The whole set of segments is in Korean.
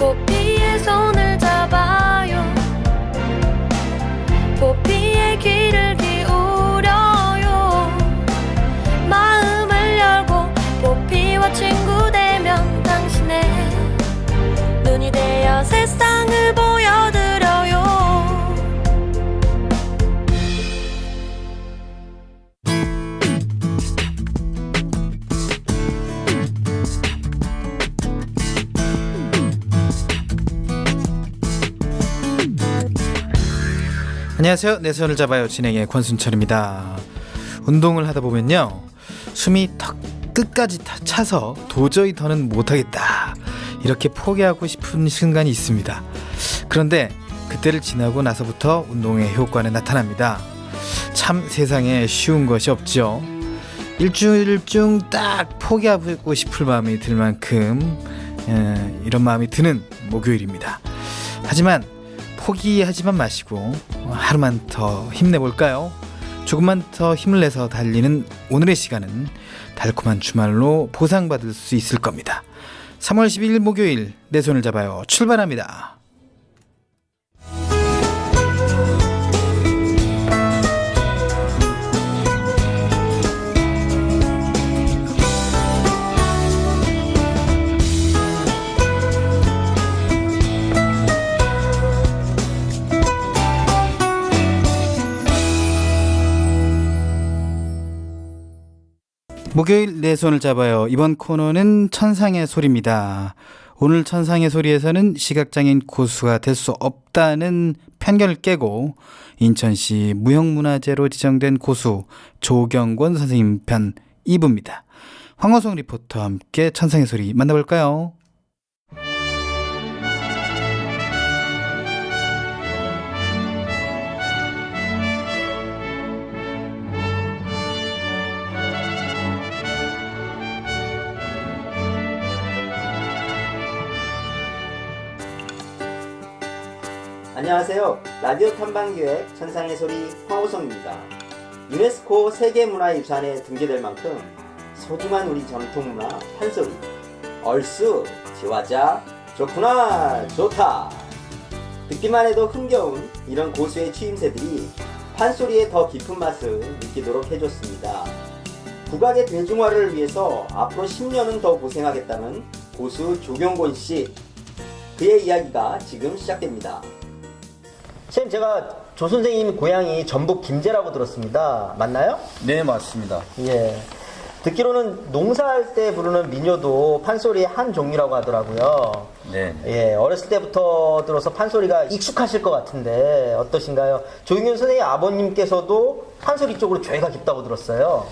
포피의 손을 잡아요. 포피의 귀를 기울여요. 마음을 열고 포피와 친구 되면 당신의 눈이 되어 세상을 보여드려요. 안녕하세요. 내 손을 잡아요 진행의 권순철입니다. 운동을 하다 보면요, 숨이 턱 끝까지 다 차서 도저히 더는 못하겠다 이렇게 포기하고 싶은 순간이 있습니다. 그런데 그때를 지나고 나서부터 운동의 효과는 나타납니다. 참 세상에 쉬운 것이 없죠. 일주일 중 딱 포기하고 싶을 마음이 들 만큼 이런 마음이 드는 목요일입니다. 하지만 포기하지만 마시고 하루만 더 힘내볼까요? 조금만 더 힘을 내서 달리는 오늘의 시간은 달콤한 주말로 보상받을 수 있을 겁니다. 3월 12일 목요일 내 손을 잡아요 출발합니다. 목요일 내 손을 잡아요. 이번 코너는 천상의 소리입니다. 오늘 천상의 소리에서는 시각장애인 고수가 될 수 없다는 편견을 깨고 인천시 무형문화재로 지정된 고수 조경권 선생님 편 2부입니다. 황호성 리포터와 함께 천상의 소리 만나볼까요? 안녕하세요. 라디오 탐방기획 천상의 소리 황호성입니다. 유네스코 세계문화유산에 등재될 만큼 소중한 우리 전통문화 판소리. 얼쑤 지화자 좋구나 좋다. 듣기만 해도 흥겨운 이런 고수의 추임새들이 판소리의 더 깊은 맛을 느끼도록 해줬습니다. 국악의 대중화를 위해서 앞으로 10년은 더 고생하겠다는 고수 조경권 씨, 그의 이야기가 지금 시작됩니다. 선생님, 제가 조 선생님 고향이 전북 김제라고 들었습니다. 맞나요? 네, 맞습니다. 예. 듣기로는 농사할 때 부르는 민요도 판소리의 한 종류라고 하더라고요. 네. 예, 어렸을 때부터 들어서 판소리가 익숙하실 것 같은데 어떠신가요? 조경현 선생님 아버님께서도 판소리 쪽으로 죄가 깊다고 들었어요.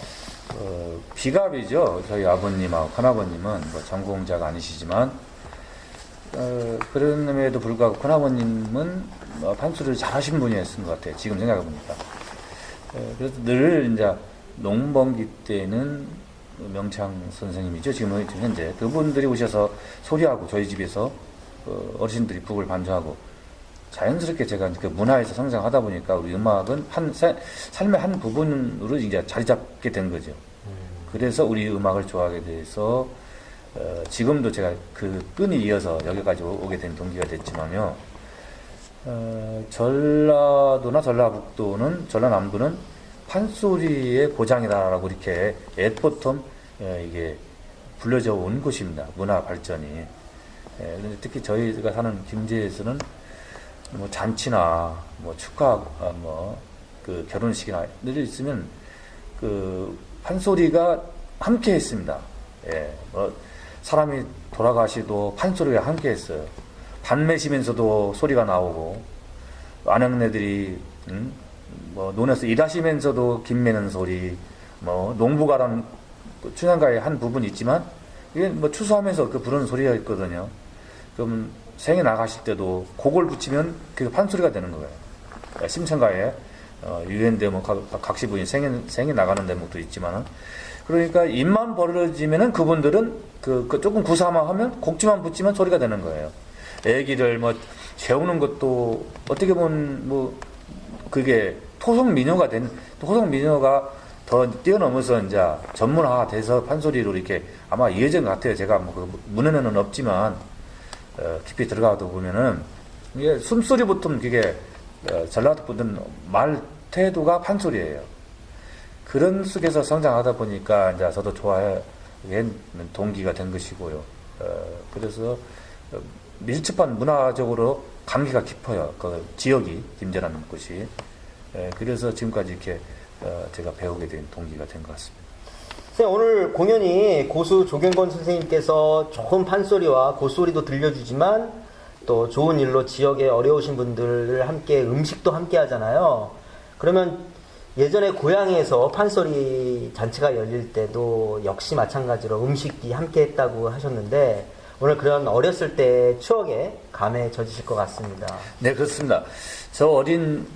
비갑이죠. 저희 아버님하고 큰아버님은 뭐 전공자가 아니시지만 그럼에도 불구하고 큰아버님은 판소리를 잘하신 분이었던 것 같아요. 지금 생각해보니까. 그래서 늘 이제 농번기 때는 명창 선생님이죠. 지금 현재 그분들이 오셔서 소리하고 저희 집에서 어르신들이 북을 반주하고 자연스럽게 제가 그 문화에서 성장하다 보니까 우리 음악은 삶의 한 부분으로 이제 자리 잡게 된 거죠. 그래서 우리 음악을 좋아하게 돼서 지금도 제가 그 끈이 이어서 여기까지 오게 된 동기가 됐지만요. 전라도나 전라북도는 전라남도는 판소리의 고장이다라고 이렇게 옛부터 이게 불려져 온 곳입니다. 문화 발전이. 특히 저희가 사는 김제에서는 뭐 잔치나 뭐 축하 뭐 그 결혼식이나 늘 있으면 그 판소리가 함께 했습니다. 예, 뭐 사람이 돌아가시도 판소리가 함께 했어요. 반 매시면서도 소리가 나오고, 아낙네들이 뭐 논에서 일하시면서도 김 매는 소리, 뭐 농부가라는 춘향가의 한 부분이 있지만 이게 뭐 추수하면서 그 부르는 소리가 있거든요. 그럼 생에 나가실 때도 곡을 붙이면 그게 판소리가 되는 거예요. 심청가에 유엔 대목 각시분이 생에 나가는 대목도 있지만은, 그러니까 입만 벌어지면은 그분들은 그 조금 구사마하면 곡지만 붙이면 소리가 되는 거예요. 애기를 뭐 재우는 것도 어떻게 보면 뭐 그게 토속 민요가 더 뛰어넘어서 이제 전문화돼서 판소리로 이렇게 아마 이어진 것 같아요. 제가 뭐 그 문헌에는 없지만 깊이 들어가다 보면은 이게 숨소리부터 그게 전라도 분들은 말 태도가 판소리예요. 그런 속에서 성장하다 보니까 이제 저도 좋아하는 동기가 된 것이고요. 그래서 밀접한 문화적으로 관계가 깊어요. 그 지역이 김제라는 곳이. 그래서 지금까지 이렇게 제가 배우게 된 동기가 된 것 같습니다. 선생님, 오늘 공연이 고수 조경건 선생님께서 좋은 판소리와 고소리도 들려주지만 또 좋은 일로 지역에 어려우신 분들을 함께 음식도 함께 하잖아요. 그러면 예전에 고향에서 판소리 잔치가 열릴 때도 역시 마찬가지로 음식이 함께 했다고 하셨는데 오늘 그런 어렸을 때 추억에 감에 젖으실 것 같습니다. 네, 그렇습니다. 저 어린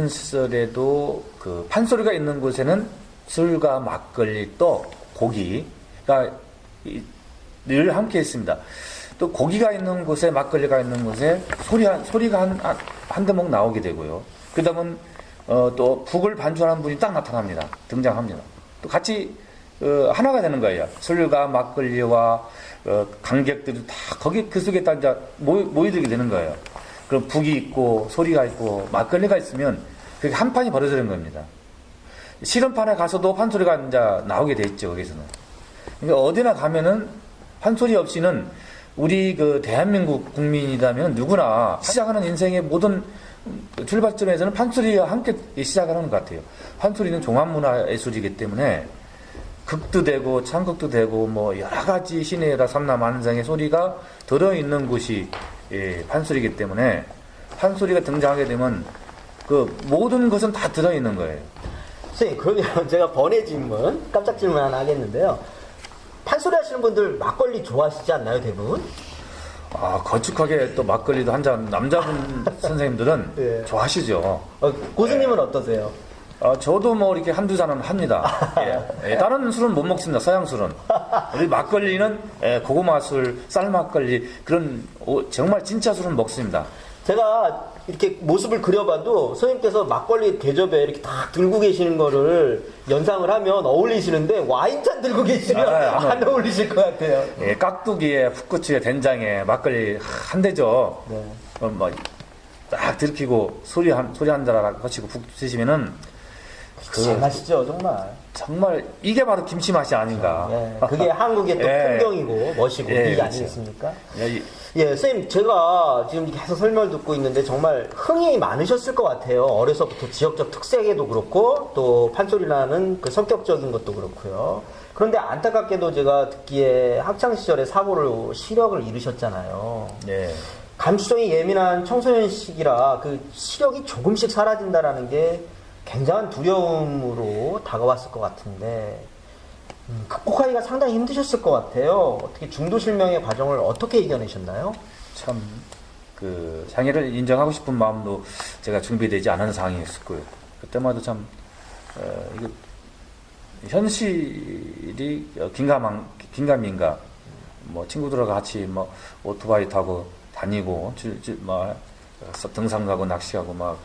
시절에도 그 판소리가 있는 곳에는 술과 막걸리 또 고기가 늘 함께 있습니다. 또 고기가 있는 곳에 막걸리가 있는 곳에 소리가 한 대목 나오게 되고요. 그 다음은 또 북을 반주하는 분이 딱 나타납니다. 등장합니다. 또 같이 하나가 되는 거예요. 술과 막걸리와 관객들이 다 거기 그 속에 다 이제 모이들게 되는 거예요. 그럼 북이 있고 소리가 있고 막걸리가 있으면 그게 한 판이 벌어지는 겁니다. 실험판에 가서도 판소리가 이제 나오게 돼 있죠. 거기서는. 그러니까 어디나 가면은 판소리 없이는 우리 그 대한민국 국민이라면 누구나 시작하는 인생의 모든 출발점에서는 판소리와 함께 시작을 하는 것 같아요. 판소리는 종합문화예술이기 때문에 극도 되고 창극도 되고 뭐 여러 가지 시내에다 삼라만상의 소리가 들어있는 곳이 판소리이기 때문에 판소리가 등장하게 되면 그 모든 것은 다 들어있는 거예요. 선생님, 그러면 제가 번외 질문, 깜짝 질문 하나 하겠는데요. 판소리 하시는 분들 막걸리 좋아하시지 않나요, 대부분? 거축하게 또 막걸리도 한 잔 남자분 선생님들은 예. 좋아하시죠. 고수님은 어떠세요? 저도 뭐 이렇게 한두 잔은 합니다. 예. 다른 술은 못 먹습니다. 서양 술은. 우리 막걸리는 고구마 술, 쌀 막걸리 그런 정말 진짜 술은 먹습니다. 제가 이렇게 모습을 그려봐도 선생님께서 막걸리 대접에 이렇게 딱 들고 계시는 거를 연상을 하면 어울리시는데 와인잔 들고 계시면 안 어울리실 것 같아요. 예, 깍두기에 풋고추에 된장에 막걸리 한 대죠. 네. 딱 들키고 소리 한 잔 거치고 푹 드시면은 제맛이죠, 정말 이게 바로 김치 맛이 아닌가. 네, 그게 한국의 또 풍경이고 멋이고 이게 그렇죠. 아니겠습니까? 예, 선생님, 제가 지금 계속 설명을 듣고 있는데 정말 흥이 많으셨을 것 같아요. 어려서부터 지역적 특색에도 그렇고 또 판소리라는 그 성격적인 것도 그렇고요. 그런데 안타깝게도 제가 듣기에 학창시절에 사고로 시력을 잃으셨잖아요. 예. 감수성이 예민한 청소년 시기라 그 시력이 조금씩 사라진다라는 게 굉장한 두려움으로 다가왔을 것 같은데 극복하기가 상당히 힘드셨을 것 같아요. 어떻게 중도 실명의 과정을 어떻게 이겨내셨나요? 참 그 장애를 인정하고 싶은 마음도 제가 준비되지 않은 상황이었고요. 그때마다 참 이거 현실이 긴가민가 뭐 친구들하고 같이 뭐 오토바이 타고 다니고 막 등산 가고 낚시 가고 막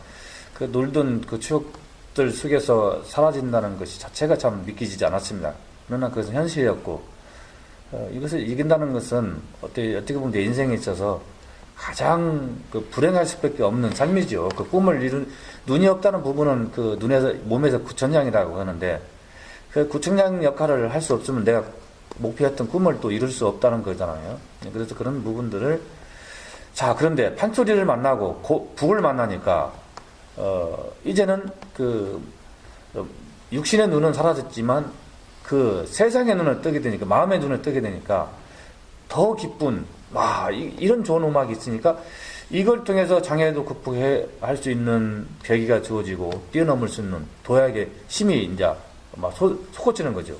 그 놀던 그 추억들 속에서 사라진다는 것이 자체가 참 믿기지 않았습니다. 그러나 그것은 현실이었고 이것을 이긴다는 것은 어떻게 보면 내 인생에 있어서 가장 그 불행할 수밖에 없는 삶이죠. 그 꿈을 이룬 눈이 없다는 부분은 그 몸에서 구천량이라고 하는데 그 구천량 역할을 할 수 없으면 내가 목표했던 꿈을 또 이룰 수 없다는 거잖아요. 그래서 그런 부분들을 그런데 판소리를 만나고 북을 만나니까 이제는 그 육신의 눈은 사라졌지만 그 세상의 눈을 뜨게 되니까 마음의 눈을 뜨게 되니까 더 기쁜 이런 좋은 음악이 있으니까 이걸 통해서 장애도 극복할 수 있는 계기가 주어지고 뛰어넘을 수 있는 도약의 힘이 이제 막 솟구치는 거죠.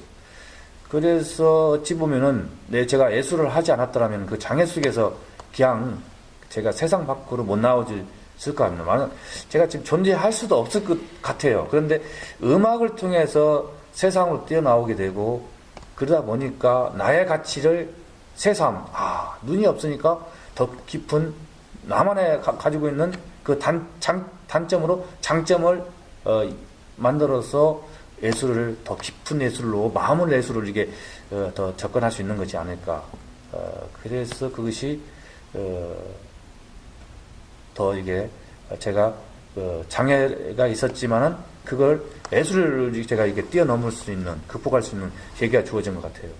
그래서 어찌 보면은 제가 예술을 하지 않았더라면 그 장애 속에서 그냥 제가 세상 밖으로 못 나오질 것 같네요. 제가 지금 존재할 수도 없을 것 같아요. 그런데 음악을 통해서 세상으로 뛰어나오게 되고 그러다 보니까 나의 가치를 새삼 눈이 없으니까 더 깊은 나만의 가지고 있는 그 단점으로 장점을 만들어서 예술을 더 깊은 예술로 마음을 예술을 이게 더 접근할 수 있는 것이 아닐까. 그래서 그것이 더 이게 제가 장애가 있었지만은 그걸 예술을 제가 이게 뛰어넘을 수 있는, 극복할 수 있는 계기가 주어진 것 같아요.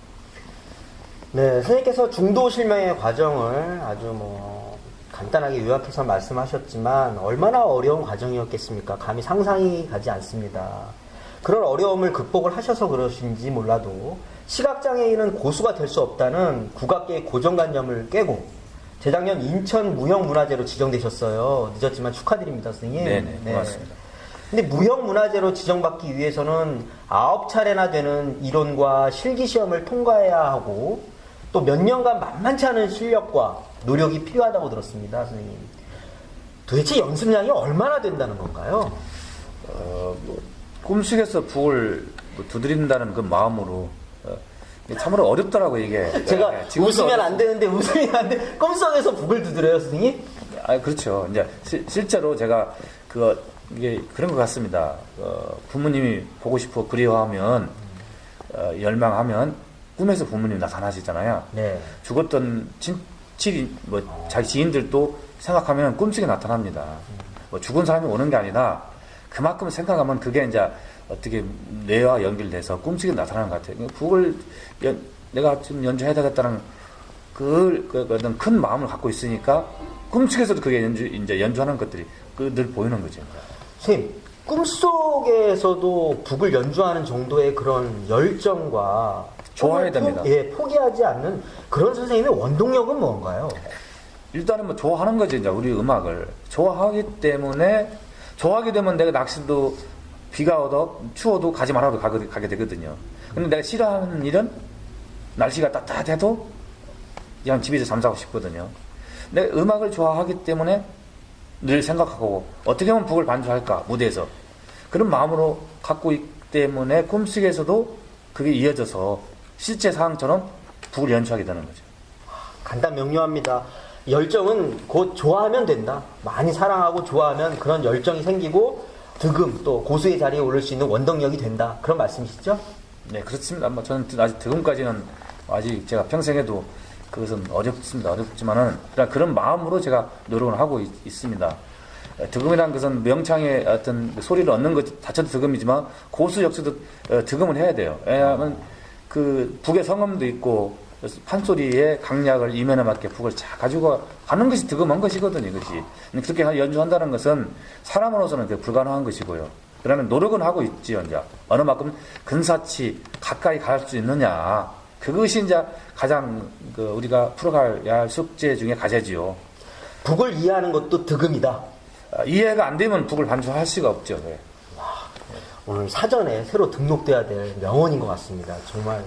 네, 선생님께서 중도 실명의 과정을 아주 간단하게 요약해서 말씀하셨지만 얼마나 어려운 과정이었겠습니까? 감히 상상이 가지 않습니다. 그런 어려움을 극복을 하셔서 그러신지 몰라도 시각장애인은 고수가 될 수 없다는 국악계의 고정관념을 깨고 재작년 인천 무형문화재로 지정되셨어요. 늦었지만 축하드립니다, 선생님. 네네, 고맙습니다. 근데 무형문화재로 지정받기 위해서는 9차례나 되는 이론과 실기시험을 통과해야 하고 또 몇 년간 만만치 않은 실력과 노력이 필요하다고 들었습니다, 선생님. 도대체 연습량이 얼마나 된다는 건가요? 꿈속에서 북을 두드린다는 그 마음으로 참으로 어렵더라고 이게. 제가 지금도 웃으면 안 되는데 웃으면 안 돼. 꿈속에서 북을 두드려요, 선생님? 그렇죠. 이제 실제로 제가 이게 그런 것 같습니다. 부모님이 보고 싶어 그리워하면 열망하면 꿈에서 부모님 나타나시잖아요. 네. 죽었던 친척이 자기 지인들도 생각하면 꿈속에 나타납니다. 죽은 사람이 오는 게 아니라 그만큼 생각하면 그게 이제 어떻게 뇌와 연결돼서 꿈속에 나타나는 것 같아요. 북을 내가 지금 연주해야 되겠다는 어떤 큰 마음을 갖고 있으니까 꿈속에서도 그게 이제 연주하는 것들이 늘 보이는 거죠. 선생님, 꿈속에서도 북을 연주하는 정도의 그런 열정과 좋아해야 됩니다. 포기하지 않는 그런 선생님의 원동력은 뭔가요? 일단은 좋아하는 거지, 이제 우리 음악을. 좋아하기 되면 내가 낚시도 비가 오도 추워도 가지 말아도 가게 되거든요. 근데 내가 싫어하는 일은 날씨가 따뜻해도 그냥 집에서 잠자고 싶거든요. 내가 음악을 좋아하기 때문에 늘 생각하고 어떻게 하면 북을 반주할까 무대에서 그런 마음으로 갖고 있기 때문에 꿈속에서도 그게 이어져서 실제 상황처럼 북을 연주하게 되는 거죠. 간단 명료합니다. 열정은 곧 좋아하면 된다. 많이 사랑하고 좋아하면 그런 열정이 생기고 득음 또 고수의 자리에 오를 수 있는 원동력이 된다. 그런 말씀이시죠? 네, 그렇습니다. 저는 아직 득음까지는 아직 제가 평생에도 그것은 어렵습니다. 어렵지만은 그런 마음으로 제가 노력을 하고 있습니다. 득음이라는 것은 명창의 어떤 소리를 얻는 것 자체도 득음이지만 고수 역시도 득음을 해야 돼요. 왜냐하면 그 북의 성음도 있고 판소리의 강약을 이면에 맞게 북을 잘 가지고 가는 것이 득음한 것이거든요. 그것이. 그렇게 연주한다는 것은 사람으로서는 불가능한 것이고요. 그러면 노력은 하고 있지요. 이제 어느 만큼 근사치 가까이 갈 수 있느냐. 그것이 이제 가장 우리가 풀어가야 할 숙제 중에 과제지요. 북을 이해하는 것도 득음이다. 이해가 안 되면 북을 반주할 수가 없죠. 네. 오늘 사전에 새로 등록돼야 될 명언인 것 같습니다. 정말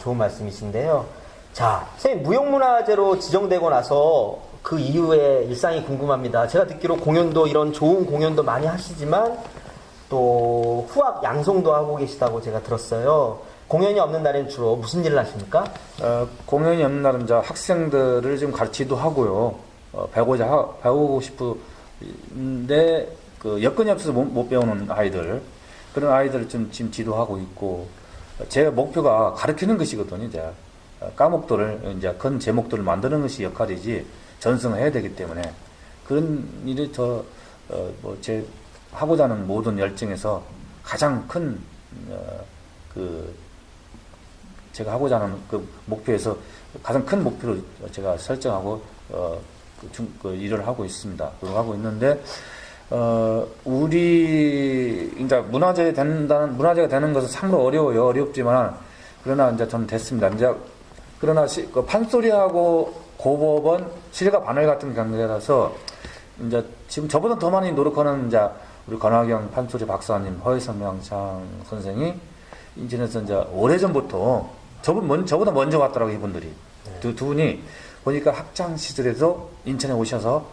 좋은 말씀이신데요. 자, 선생님 무형문화재로 지정되고 나서 그 이후의 일상이 궁금합니다. 제가 듣기로 공연도 이런 좋은 공연도 많이 하시지만 또 후악 양송도 하고 계시다고 제가 들었어요. 공연이 없는 날엔 주로 무슨 일을 하십니까? 공연이 없는 날은 이제 학생들을 좀 가르치기도 하고요. 배우고 싶은데 여건이 없어서 못 배우는 아이들 그런 아이들을 좀 지금 지도하고 있고 제 목표가 가르치는 것이거든요. 이제 과목들을 이제 큰 제목들을 만드는 것이 역할이지 전승을 해야 되기 때문에 그런 일이 제 하고자 하는 모든 열정에서 가장 큰 제가 하고자 하는 그 목표에서 가장 큰 목표로 제가 설정하고 일을 하고 있습니다. 하고 있는데 우리 이제 문화재가 되는 것은 참으로 어려워요. 어렵지만 그러나 이제 전 됐습니다. 이제 그러나 판소리하고 고법은 실과 바늘 같은 관계라서 이제 지금 저보다 더 많이 노력하는 이제 우리 권학영 판소리 박사님, 허혜성 명창 선생이 인천에서 이제 오래전부터 저보다 먼저 왔더라고 이분들이. 두 분이 보니까 학창 시절에도 인천에 오셔서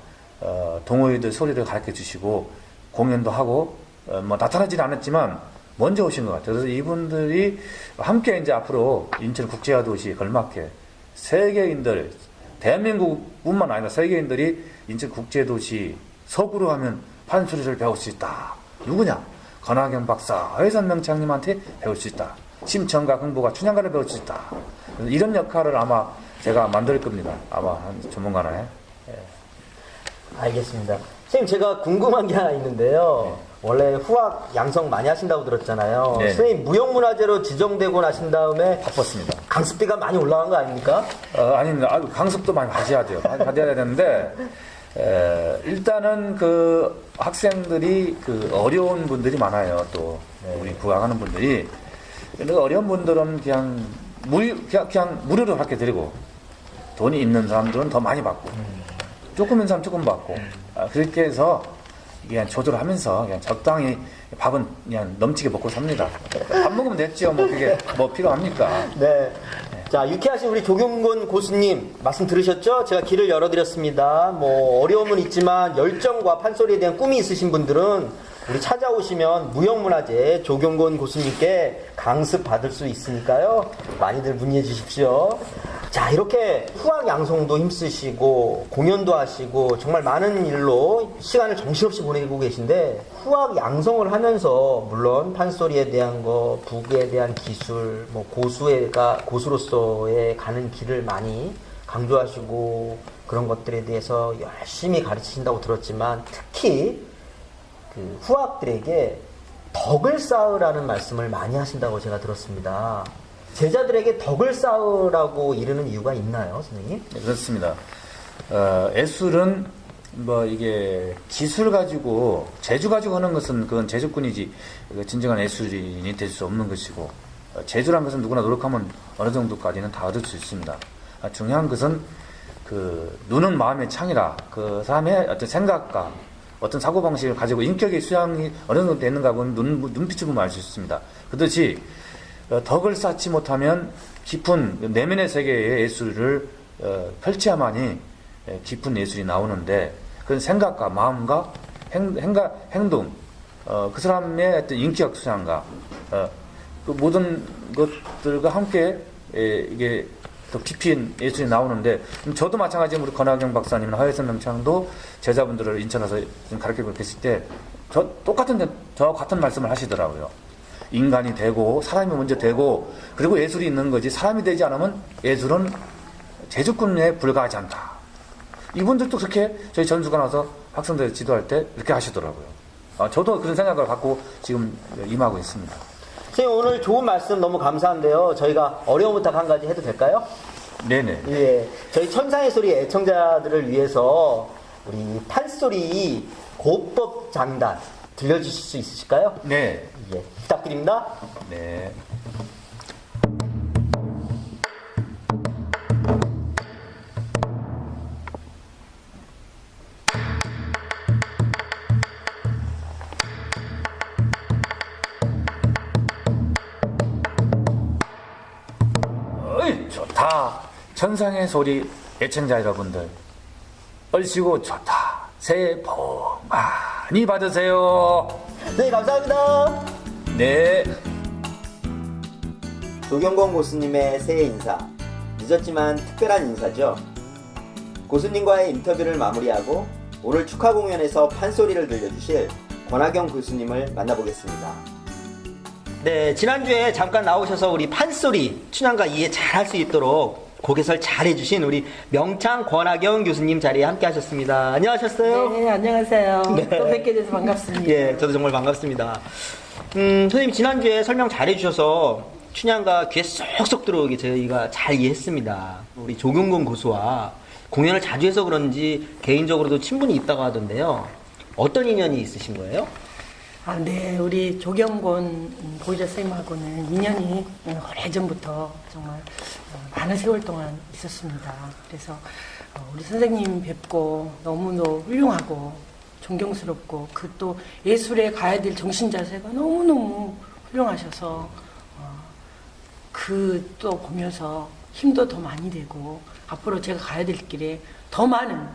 동호회들 소리를 가르쳐 주시고 공연도 하고 나타나지는 않았지만 먼저 오신 것 같아요. 그래서 이분들이 함께 이제 앞으로 인천 국제화 도시에 걸맞게 세계인들 대한민국뿐만 아니라 세계인들이 인천 국제 도시 서구로 하면 판소리를 배울 수 있다. 누구냐? 권학영 박사, 허혜선 명창님한테 배울 수 있다. 심청과 흥보가 춘향가를 배울 수 있다. 이런 역할을 아마 제가 만들 겁니다. 아마 한 조만간에. 알겠습니다. 선생님, 제가 궁금한 게 하나 있는데요. 원래 후학 양성 많이 하신다고 들었잖아요. 네. 선생님, 무형문화재로 지정되고 나신 다음에 바빴습니다. 강습비가 많이 올라간 거 아닙니까? 아닙니다. 강습도 많이 받아야 돼요. 받아야 되는데, 일단은 그 학생들이 그 어려운 분들이 많아요. 또, 우리 부학하는 분들이. 근데 어려운 분들은 그냥 무료로 학교 드리고, 돈이 있는 사람들은 더 많이 받고, 조금 있는 사람 조금 받고, 그렇게 해서 그냥 조절을 하면서 그냥 적당히 밥은 그냥 넘치게 먹고 삽니다. 밥 먹으면 됐죠. 뭐 그게 뭐 필요합니까? 네. 자, 유쾌하신 우리 조경곤 고수님 말씀 들으셨죠? 제가 길을 열어드렸습니다. 뭐 어려움은 있지만 열정과 판소리에 대한 꿈이 있으신 분들은 우리 찾아오시면 무형문화재 조경곤 고수님께 강습 받을 수 있으니까요. 많이들 문의해 주십시오. 자, 이렇게 후학 양성도 힘쓰시고 공연도 하시고 정말 많은 일로 시간을 정신없이 보내고 계신데, 후학 양성을 하면서 물론 판소리에 대한 거, 북에 대한 기술, 뭐 고수로서의 가는 길을 많이 강조하시고 그런 것들에 대해서 열심히 가르치신다고 들었지만, 특히 그 후학들에게 덕을 쌓으라는 말씀을 많이 하신다고 제가 들었습니다. 제자들에게 덕을 쌓으라고 이르는 이유가 있나요, 선생님? 네, 그렇습니다. 예술은 뭐 이게 기술 가지고 재주 가지고 하는 것은 그건 재주꾼이지 진정한 예술인이 될 수 없는 것이고, 재주란 것은 누구나 노력하면 어느 정도까지는 다 얻을 수 있습니다. 중요한 것은 그 눈은 마음의 창이라, 그 사람의 어떤 생각과 어떤 사고방식을 가지고 인격의 수양이 어느 정도 되는가는 눈빛을 보면 알 수 있습니다. 그렇듯이 덕을 쌓지 못하면 깊은 내면의 세계의 예술을 펼쳐야만이 깊은 예술이 나오는데, 그런 생각과 마음과 행동, 그 사람의 어떤 인격 수양과 그 모든 것들과 함께 이게 더 깊이 예술이 나오는데, 저도 마찬가지로 우리 권하경 박사님이나 하회선 명창도 제자분들을 인천 와서 가르치고 계실 때 저 같은 말씀을 하시더라고요. 인간이 되고 사람이 먼저 되고, 그리고 예술이 있는 거지, 사람이 되지 않으면 예술은 재주꾼에 불과하지 않다. 이분들도 그렇게 저희 전수관 와서 학생들 지도할 때 이렇게 하시더라고요. 저도 그런 생각을 갖고 지금 임하고 있습니다. 선생님, 오늘 좋은 말씀 너무 감사한데요. 저희가 어려운 부탁 한 가지 해도 될까요? 네네. 예. 저희 천상의 소리 애청자들을 위해서 우리 판소리 고법 장단 들려주실 수 있으실까요? 네. 예. 부탁드립니다. 네. 어이, 좋다. 천상의 소리 애청자 여러분들, 얼씨구 좋다. 새해 복 많이 받으세요. 네, 감사합니다. 네. 조경곤 고수님의 새해 인사, 늦었지만 특별한 인사죠. 고수님과의 인터뷰를 마무리하고 오늘 축하 공연에서 판소리를 들려주실 권하경 교수님을 만나보겠습니다. 네, 지난주에 잠깐 나오셔서 우리 판소리 춘향과 이해 잘 할 수 있도록 곡 해설 잘 해주신 우리 명창 권하경 교수님 자리에 함께 하셨습니다. 안녕하셨어요? 네, 안녕하세요. 네. 또 뵙게 돼서 반갑습니다. 예, 저도 정말 반갑습니다. 선생님 지난주에 설명 잘 해주셔서 춘향가 귀에 쏙쏙 들어오게 저희가 잘 이해했습니다. 우리 조경곤 고수와 공연을 자주 해서 그런지 개인적으로도 친분이 있다고 하던데요. 어떤 인연이 있으신 거예요? 네, 우리 조경곤 보이자 선생님하고는 인연이 오래전부터 정말 많은 세월 동안 있었습니다. 그래서 우리 선생님 뵙고 너무너무 훌륭하고 존경스럽고 그 또 예술에 가야 될 정신자세가 너무너무 훌륭하셔서 그 또 보면서 힘도 더 많이 되고 앞으로 제가 가야 될 길에 더 많은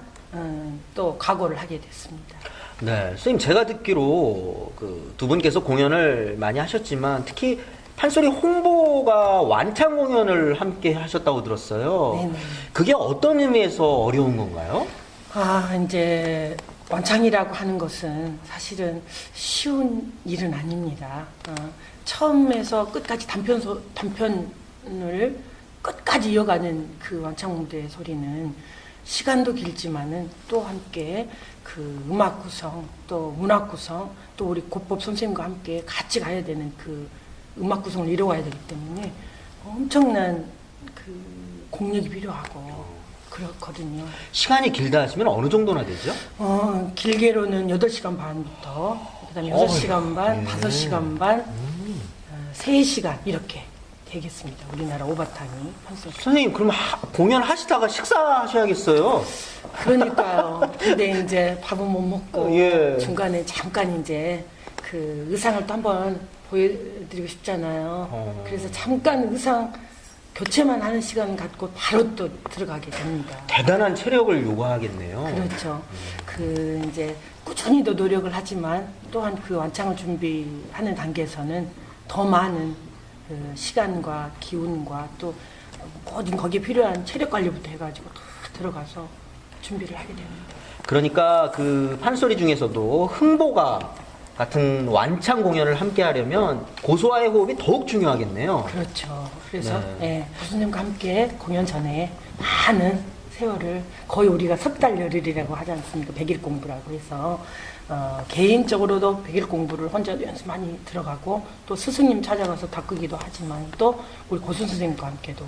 또 각오를 하게 됐습니다. 네, 선생님 제가 듣기로 그 두 분께서 공연을 많이 하셨지만 특히 판소리 홍보가 완창 공연을 함께 하셨다고 들었어요. 네네. 그게 어떤 의미에서 어려운 건가요? 이제 완창이라고 하는 것은 사실은 쉬운 일은 아닙니다. 처음에서 끝까지 단편을 끝까지 이어가는 그 완창 무대의 소리는 시간도 길지만은 또 함께 그 음악 구성, 또 문학 구성, 또 우리 고법 선생님과 함께 같이 가야 되는 그 음악 구성을 이뤄가야 되기 때문에 엄청난 그 공력이 필요하고 그렇거든요. 시간이 길다 하시면 어느 정도나 되죠? 길게로는 8시간 반부터 그다음에 6시간 반, 5시간 반, 3시간 이렇게 되겠습니다. 우리나라 오바탕이 판소리. 선생님 그럼 공연하시다가 식사하셔야겠어요. 그러니까요. 근데 이제 밥은 못 먹고 예. 중간에 잠깐 이제 그 의상을 또 한번 보여드리고 싶잖아요. 그래서 잠깐 의상 교체만 하는 시간 갖고 바로 또 들어가게 됩니다. 대단한 체력을 요구하겠네요. 그렇죠. 그 이제 꾸준히도 노력을 하지만 또한 그 완창을 준비하는 단계에서는 더 많은 그 시간과 기운과 또 모든 거기에 필요한 체력 관리부터 해가지고 다 들어가서 준비를 하게 됩니다. 그러니까 그 판소리 중에서도 흥보가 같은 완창 공연을 함께 하려면 고수와의 호흡이 더욱 중요하겠네요. 그렇죠. 그래서 교수님과 함께 공연 전에 많은 세월을 거의 우리가 석 달 열흘이라고 하지 않습니까? 100일 공부라고 해서 개인적으로도 100일 공부를 혼자도 연습 많이 들어가고 또 스승님 찾아가서 바꾸기도 하지만 또 우리 고수 선생님과 함께도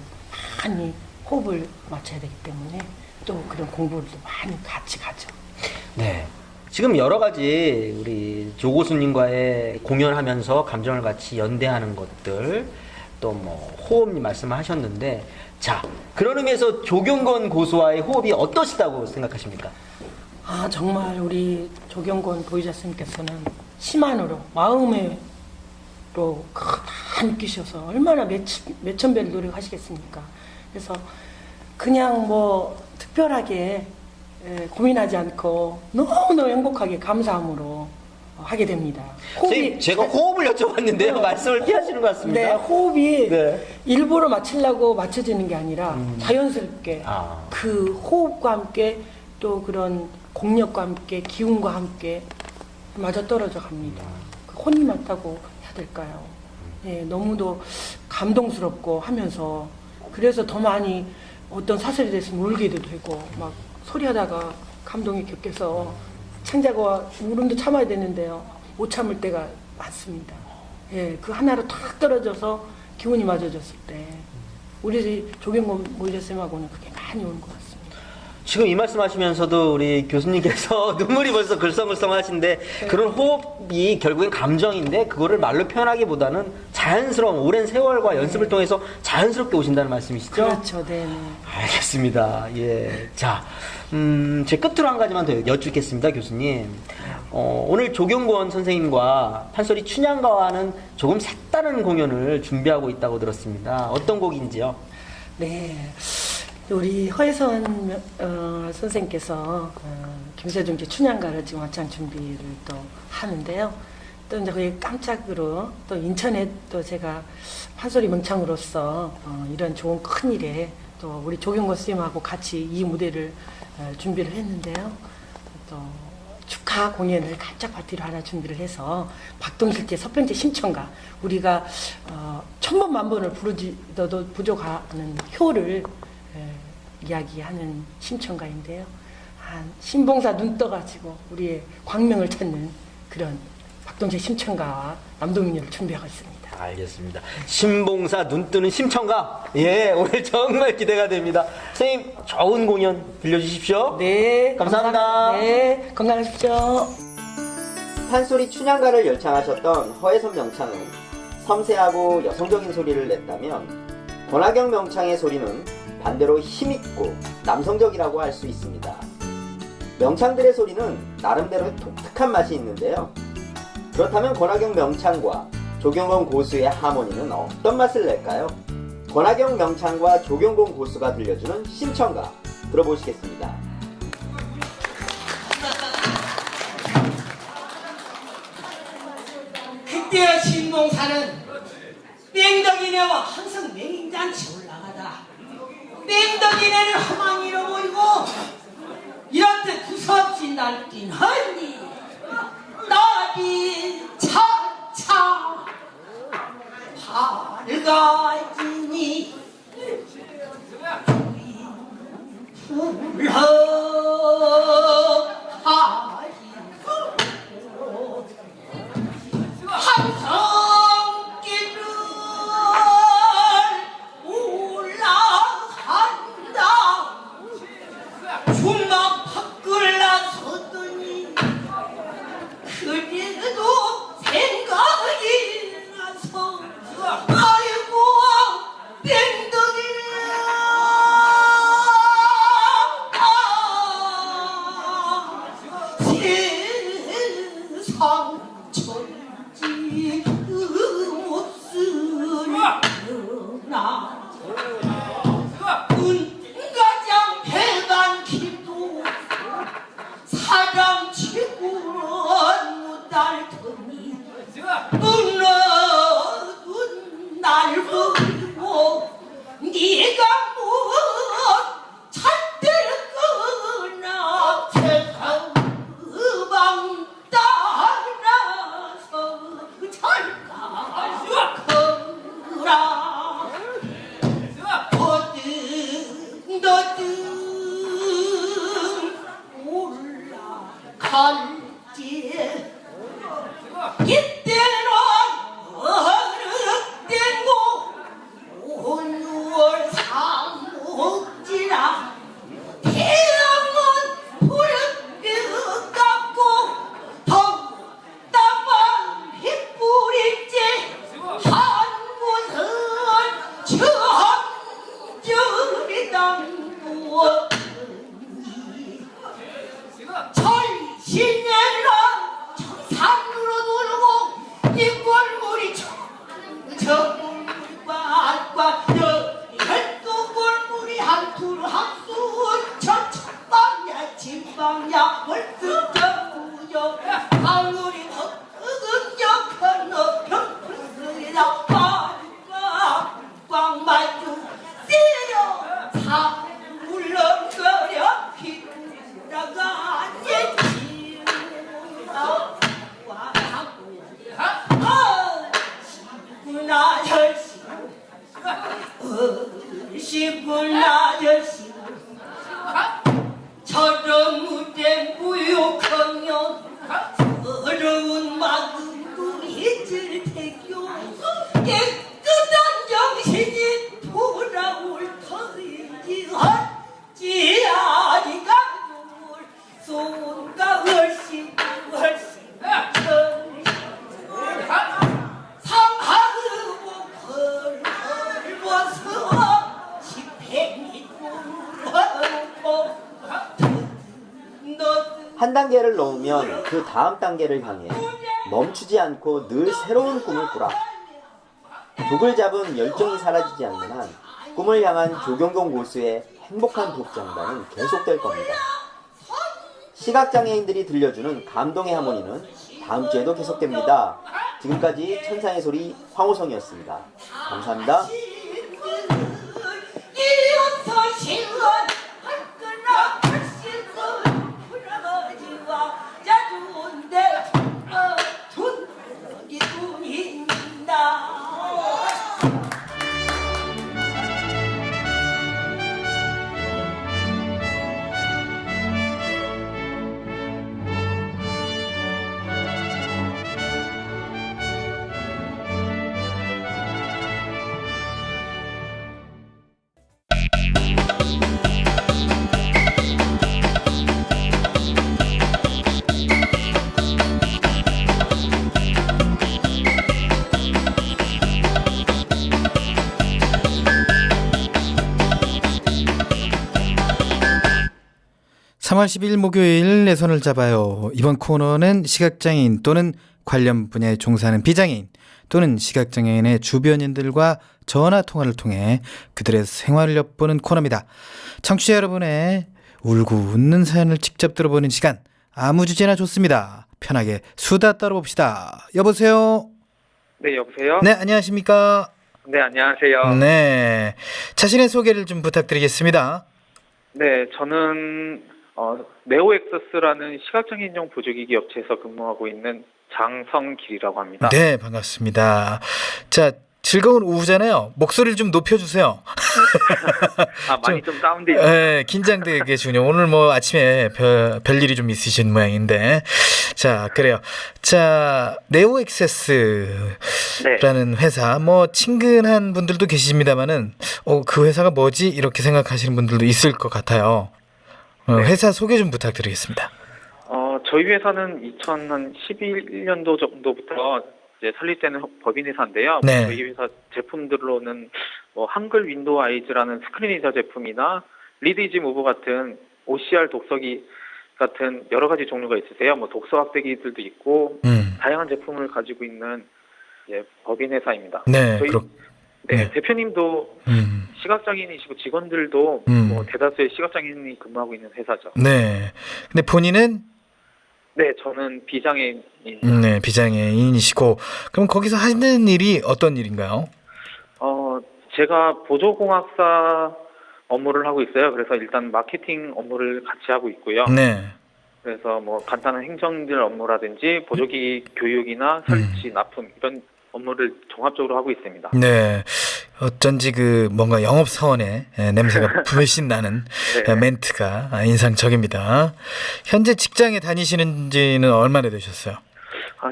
많이 호흡을 맞춰야 되기 때문에 또 그런 공부를 많이 같이 가죠. 네. 지금 여러 가지 우리 조 고수님과의 공연하면서 감정을 같이 연대하는 것들 또 뭐 호흡 말씀을 하셨는데 자 그런 의미에서 조경건 고수와의 호흡이 어떠시다고 생각하십니까? 정말 우리 조경건 보유자 스님께서는 심한으로 마음으로 다 느끼셔서 얼마나 몇천 배를 노력하시겠습니까? 그래서 그냥 뭐 특별하게 고민하지 않고 너무너무 행복하게 감사함으로 하게 됩니다. 선생님 제가 호흡을 여쭤봤는데요. 말씀을 피하시는 것 같습니다. 네, 호흡이 네. 일부러 맞추려고 맞춰지는 게 아니라 자연스럽게 그 호흡과 함께 또 그런 공력과 함께 기운과 함께 맞아떨어져 갑니다. 그 혼이 맞다고 해야 될까요? 네, 너무도 감동스럽고 하면서 그래서 더 많이 어떤 사설에 대해서는 울기도 되고 막 소리하다가 감동이 격해서 창자가 울음도 참아야 되는데요. 못 참을 때가 많습니다. 예, 그 하나로 탁 떨어져서 기운이 맞아졌을 때 우리 조경건 모의자쌤하고는 그게 많이 오는 것 같습니다. 지금 이 말씀하시면서도 우리 교수님께서 눈물이 벌써 글썽글썽 하신데 그런 호흡이 결국엔 감정인데 그거를 말로 표현하기보다는 자연스러운 오랜 세월과 연습을 통해서 자연스럽게 오신다는 말씀이시죠? 그렇죠, 네. 알겠습니다. 예. 자, 제 끝으로 한 가지만 더 여쭙겠습니다, 교수님. 오늘 조경건 선생님과 판소리 춘향가와는 조금 색다른 공연을 준비하고 있다고 들었습니다. 어떤 곡인지요? 네. 우리 허혜선 선생님께서 김세종지 춘향가를 지금 완창 준비를 또 하는데요. 또 이제 거기 깜짝으로 또 인천에 또 제가 판소리 명창으로서 이런 좋은 큰 일에 또 우리 조경건 선생님하고 같이 이 무대를 준비를 했는데요. 또 축하 공연을 깜짝 파티로 하나 준비를 해서 박동실제 서편제 신청가 우리가 1000번 만번을 부르지도 부족하는 효를 이야기하는 신청가인데요. 신봉사 눈 떠가지고 우리의 광명을 찾는 그런 박동재 신청가와 남동민요를 준비하고 있습니다. 알겠습니다. 신봉사 눈 뜨는 심청가. 예, 오늘 정말 기대가 됩니다. 선생님, 좋은 공연 들려주십시오. 네, 감사합니다. 네, 건강하십시오. 판소리 춘향가를 열창하셨던 허혜선 명창은 섬세하고 여성적인 소리를 냈다면 권하경 명창의 소리는 반대로 힘있고 남성적이라고 할 수 있습니다. 명창들의 소리는 나름대로 독특한 맛이 있는데요. 그렇다면 권하경 명창과 조경건 고수의 하모니는 어떤 맛을 낼까요? 권하경 명창과 조경건 고수가 들려주는 신청가 들어보시겠습니다. 그때의 신봉사는 뺑덕이네와 항상 맹장치 올라가다 뺑덕이네는 허망이로 보이고 이럴 때 두서없이 날뛴 허니 나비 차차 밝아지니 불러 장도 없으니 절신내라 산으로 돌고 이골물이 저물과 열두 골물이 한투를 한수 천방야 진방야 월득정구여 하늘이 흑흑역한 어평풀스리라 꽝꽝 말주 때려 사물렁거려 피우다가 시구나 절시 시구나 절시 저런 무대 무욕하면 더러운 마음도 잊을 테교 깨끗한 정신이 돌아올 터인지 어찌 아니가 손가 훨씬 상하고 벌벌벗어 집행이 굴러오고 한 단계를 넘으면 그 다음 단계를 향해 멈추지 않고 늘 새로운 꿈을 꾸라. 독을 잡은 열정이 사라지지 않는 한 꿈을 향한 조경동 고수의 행복한 독장단은 계속될 겁니다. 시각장애인들이 들려주는 감동의 하모니는 다음 주에도 계속됩니다. 지금까지 천상의 소리 황호성이었습니다. 감사합니다. 이어서 시원 할거나 할시선 풀어지와 자주인데 돈이 돈인다. (3월 10일) 목요일 내 손을 잡아요. 이번 코너는 시각장애인 또는 관련 분야에 종사하는 비장애인 또는 시각장애인의 주변인들과 전화통화를 통해 그들의 생활을 엿보는 코너입니다. 청취자 여러분의 울고 웃는 사연을 직접 들어보는 시간, 아무 주제나 좋습니다. 편하게 수다 떨어봅시다. 여보세요? 네, 여보세요? 네, 안녕하십니까? 네, 안녕하세요. 네, 자신의 소개를 좀 부탁드리겠습니다. 네, 저는 네오엑서스라는 시각장애인용 보조기기 업체에서 근무하고 있는 장성길이라고 합니다. 네, 반갑습니다. 자, 즐거운 오후잖아요. 목소리를 좀 높여주세요. 많이 좀 다운돼 있어요. 네, 긴장되게 계시군요. 오늘 뭐 아침에 별일이 좀 있으신 모양인데. 자, 그래요. 자, 네오엑세스라는 회사, 뭐 친근한 분들도 계십니다만은 그 회사가 뭐지? 이렇게 생각하시는 분들도 있을 것 같아요. 회사 소개 좀 부탁드리겠습니다. 저희 회사는 2011년도 정도부터 이제 설립되는 법인 회사인데요. 네. 저희 회사 제품들로는 뭐 한글 윈도우 아이즈라는 스크린 리더 제품이나 리드 이지 무브 같은 OCR 독서기 같은 여러 가지 종류가 있으세요. 뭐 독서 확대기들도 있고 다양한 제품을 가지고 있는 법인 회사입니다. 네, 저희 네. 대표님도 시각장애인이시고 직원들도 뭐 대다수의 시각장애인이 근무하고 있는 회사죠. 네. 근데 본인은? 네, 저는 비장애인입니다. 네, 비장애인이시고, 그럼 거기서 하는 일이 어떤 일인가요? 제가 보조공학사 업무를 하고 있어요. 그래서 일단 마케팅 업무를 같이 하고 있고요. 네. 그래서 뭐 간단한 행정들 업무라든지 보조기 교육이나 설치, 납품 이런 업무를 종합적으로 하고 있습니다. 네. 어쩐지 뭔가 영업사원의 냄새가 불씬 나는 네. 멘트가 인상적입니다. 현재 직장에 다니시는 지는 얼마나 되셨어요?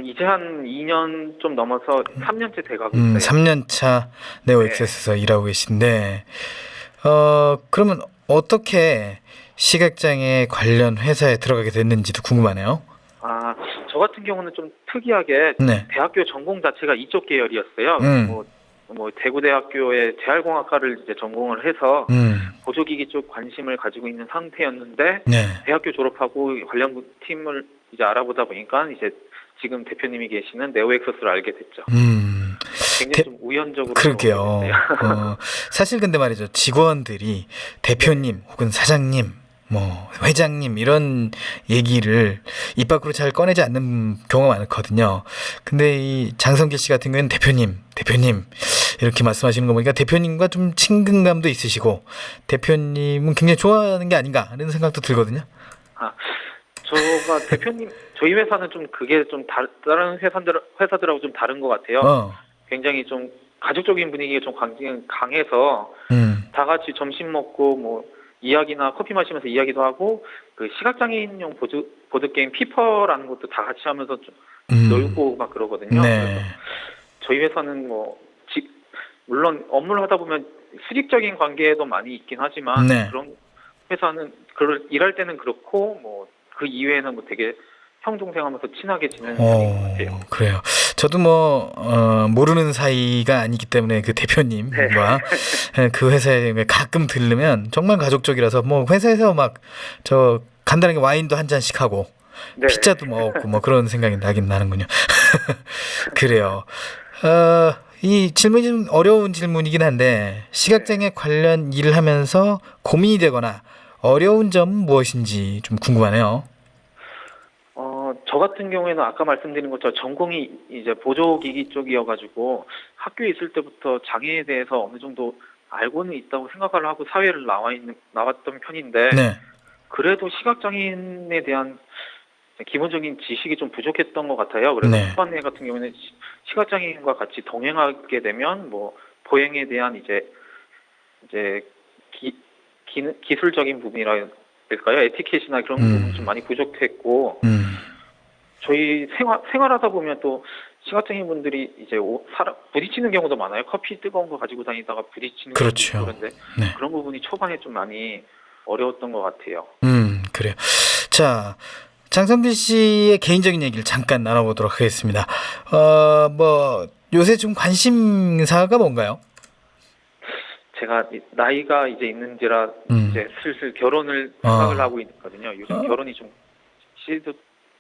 이제 한 2년 좀 넘어서 3년째 돼가고 있어요. 3년차 네오엑세스에서 일하고 계신데, 그러면 어떻게 시각장애 관련 회사에 들어가게 됐는지도 궁금하네요. 저 같은 경우는 좀 특이하게 네. 대학교 전공 자체가 이쪽 계열이었어요. 뭐 대구대학교의 재활공학과를 이제 전공을 해서 보조기기 쪽 관심을 가지고 있는 상태였는데 네. 대학교 졸업하고 관련 팀을 이제 알아보다 보니까 이제 지금 대표님이 계시는 네오엑서스를 알게 됐죠. 굉장히 좀 우연적으로 그러게요. 그렇게 됐네요. 사실 근데 말이죠. 직원들이 대표님 혹은 사장님, 뭐 회장님 이런 얘기를 입 밖으로 잘 꺼내지 않는 경우가 많거든요. 근데 이 장성길 씨 같은 경우에는 대표님 이렇게 말씀하시는 거 보니까 대표님과 좀 친근감도 있으시고 대표님은 굉장히 좋아하는 게 아닌가 하는 생각도 들거든요. 저가 대표님 저희 회사는 좀 그게 좀 다른 회사들하고 좀 다른 것 같아요. 굉장히 좀 가족적인 분위기가 좀 강해서 다 같이 점심 먹고 뭐 이야기나 커피 마시면서 이야기도 하고 그 시각장애인용 보드 게임 피퍼라는 것도 다 같이 하면서 좀 놀고 막 그러거든요. 네. 그래서 저희 회사는 뭐 물론 업무를 하다 보면 수직적인 관계도 많이 있긴 하지만 네. 그런 회사는 일할 때는 그렇고 뭐 그 이외에는 뭐 되게 형 동생하면서 친하게 지내는 편인 것 같아요. 그래요. 저도 모르는 사이가 아니기 때문에 그 대표님과 그 회사에 가끔 들르면 정말 가족적이라서 뭐 회사에서 막 저 간단하게 와인도 한 잔씩 하고 네. 피자도 먹고 뭐 그런 생각이 나긴 나는군요. 그래요. 이 질문이 좀 어려운 질문이긴 한데 시각장애 관련 일을 하면서 고민이 되거나 어려운 점은 무엇인지 좀 궁금하네요. 저 같은 경우에는 아까 말씀드린 것처럼 전공이 이제 보조기기 쪽이어가지고 학교에 있을 때부터 장애에 대해서 어느 정도 알고는 있다고 생각을 하고 사회를 나왔던 편인데 네. 그래도 시각장애인에 대한 기본적인 지식이 좀 부족했던 것 같아요. 그래서 네. 초반에 같은 경우에는 시각장애인과 같이 동행하게 되면 뭐 보행에 대한 이제 기술적인 부분이랄까요? 에티켓이나 그런 부분 좀 많이 부족했고 저희 생활하다 보면 또 시각장애인 분들이 이제 부딪히는 경우도 많아요. 커피 뜨거운 거 가지고 다니다가 부딪히는 그렇죠. 경우도 있고 그런데 네. 그런 부분이 초반에 좀 많이 어려웠던 것 같아요. 그래요. 자, 장성길 씨의 개인적인 얘기를 잠깐 나눠보도록 하겠습니다. 뭐 요새 좀 관심사가 뭔가요? 제가 나이가 이제 있는지라 이제 슬슬 결혼을 생각을 하고 있거든요. 요즘 결혼이 좀 시도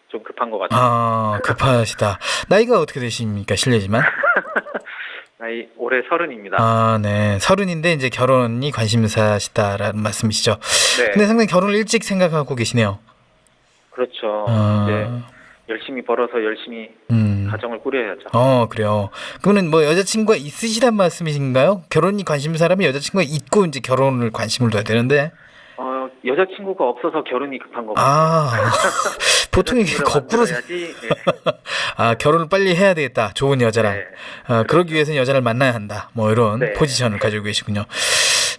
좀 급한 것 같아요. 급하시다. 나이가 어떻게 되십니까? 실례지만. 나이 올해 30입니다. 네. 30인데 이제 결혼이 관심사시다라는 말씀이시죠. 네. 근데 상당히 결혼을 일찍 생각하고 계시네요. 그렇죠. 이제 열심히 벌어서 열심히 가정을 꾸려야죠. 그래요. 그러면 뭐 여자친구가 있으시단 말씀이신가요? 결혼이 관심사라면 여자친구가 있고 이제 결혼을 관심을 둬야 되는데. 여자친구가 없어서 결혼이 급한 거 같아요. 보통 이게 거꾸로. 네. 결혼을 빨리 해야 되겠다. 좋은 여자랑. 네. 그러기 위해서는 여자를 만나야 한다. 뭐 이런 네. 포지션을 가지고 계시군요.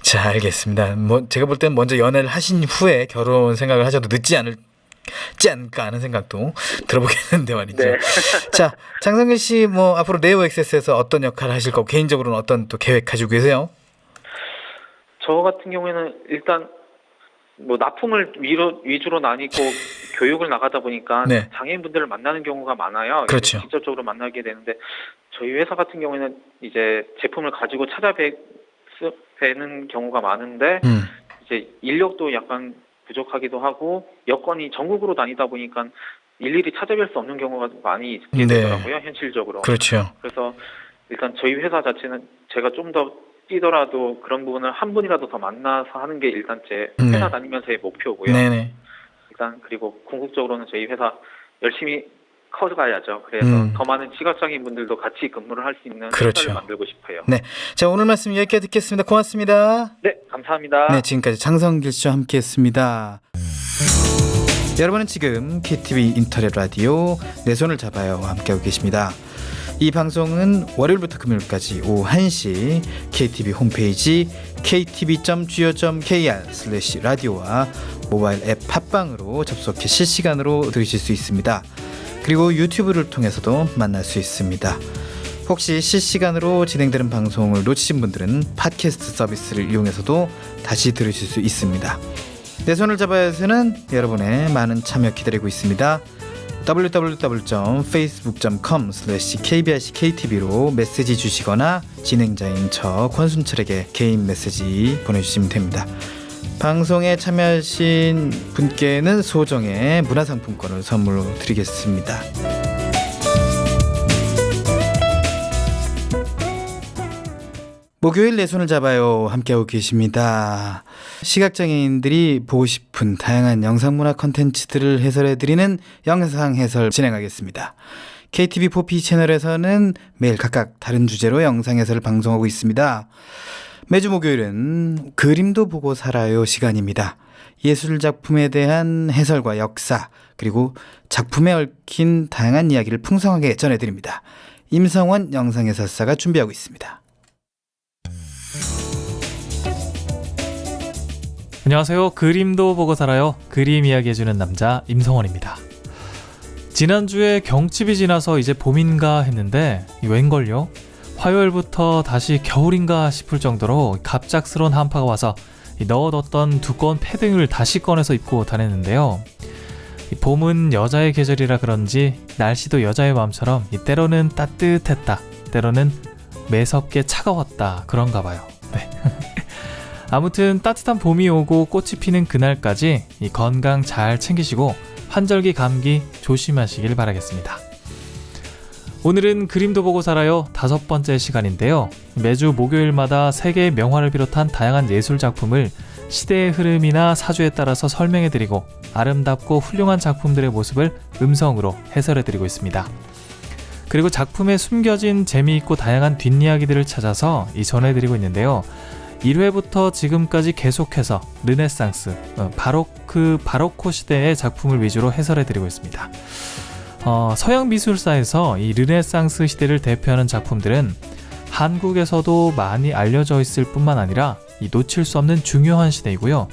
자, 알겠습니다. 뭐 제가 볼 때는 먼저 연애를 하신 후에 결혼 생각을 하셔도 늦지 않을까 하는 생각도 들어보겠는데 말이죠. 네. 자, 장성길 씨 뭐 앞으로 네오엑세스에서 어떤 역할을 하실 거고 개인적으로는 어떤 또 계획 가지고 계세요? 저 같은 경우에는 일단 뭐 납품을 위주로 나뉘고 교육을 나가다 보니까 네. 장애인분들을 만나는 경우가 많아요. 그렇죠. 직접적으로 만나게 되는데 저희 회사 같은 경우에는 이제 제품을 가지고 찾아뵈는 경우가 많은데 이제 인력도 약간 부족하기도 하고 여건이 전국으로 다니다 보니까 일일이 찾아뵐 수 없는 경우가 많이 있게 되더라고요. 현실적으로. 그렇죠. 그래서 일단 저희 회사 자체는 제가 좀 더 뛰더라도 그런 부분을 한 분이라도 더 만나서 하는 게 일단 제 회사 다니면서의 목표고요. 네네. 일단 그리고 궁극적으로는 저희 회사 열심히 커가야죠. 그래서 더 많은 시각장애인 분들도 같이 근무를 할 수 있는 그렇죠. 회사를 만들고 싶어요. 네. 자, 오늘 말씀 여기까지 듣겠습니다. 고맙습니다. 네, 감사합니다. 네, 지금까지 장성길 씨와 함께했습니다. 여러분은 지금 KTV 인터넷 라디오 내 손을 잡아요 함께하고 계십니다. 이 방송은 월요일부터 금요일까지 오후 1시 KTV 홈페이지 ktv.go.kr/radio와 모바일 앱 팟빵으로 접속해 실시간으로 들으실 수 있습니다. 그리고 유튜브를 통해서도 만날 수 있습니다. 혹시 실시간으로 진행되는 방송을 놓치신 분들은 팟캐스트 서비스를 이용해서도 다시 들으실 수 있습니다. 내 손을 잡아야에서는 여러분의 많은 참여 기다리고 있습니다. www.facebook.com/kbrcktV로 메시지 주시거나 진행자인 저 권순철에게 개인 메시지 보내주시면 됩니다. 방송에 참여하신 분께는 소정의 문화상품권을 선물로 드리겠습니다. 목요일 내 손을 잡아요 함께하고 계십니다. 시각장애인들이 보고 싶은 다양한 영상문화 콘텐츠들을 해설해드리는 영상 해설 진행하겠습니다. KTV4P 채널에서는 매일 각각 다른 주제로 영상 해설을 방송하고 있습니다. 매주 목요일은 그림도 보고 살아요 시간입니다. 예술작품에 대한 해설과 역사 그리고 작품에 얽힌 다양한 이야기를 풍성하게 전해드립니다. 임성원 영상해설사가 준비하고 있습니다. 안녕하세요. 그림도 보고 살아요. 그림 이야기해주는 남자 임성원입니다. 지난주에 경칩이 지나서 이제 봄인가 했는데 웬걸요? 화요일부터 다시 겨울인가 싶을 정도로 갑작스러운 한파가 와서 넣어뒀던 두꺼운 패딩을 다시 꺼내서 입고 다녔는데요. 봄은 여자의 계절이라 그런지 날씨도 여자의 마음처럼 때로는 따뜻했다, 때로는 매섭게 차가웠다 그런가 봐요. 네. 아무튼 따뜻한 봄이 오고 꽃이 피는 그날까지 건강 잘 챙기시고 환절기 감기 조심하시길 바라겠습니다. 오늘은 그림도 보고 살아요 5번째 시간인데요. 매주 목요일마다 세계의 명화를 비롯한 다양한 예술작품을 시대의 흐름이나 사주에 따라서 설명해드리고 아름답고 훌륭한 작품들의 모습을 음성으로 해설해드리고 있습니다. 그리고 작품에 숨겨진 재미있고 다양한 뒷이야기들을 찾아서 전해드리고 있는데요. 1회부터 지금까지 계속해서 르네상스, 바로코 시대의 작품을 위주로 해설해드리고 있습니다. 서양 미술사에서 이 르네상스 시대를 대표하는 작품들은 한국에서도 많이 알려져 있을 뿐만 아니라 놓칠 수 없는 중요한 시대이고요.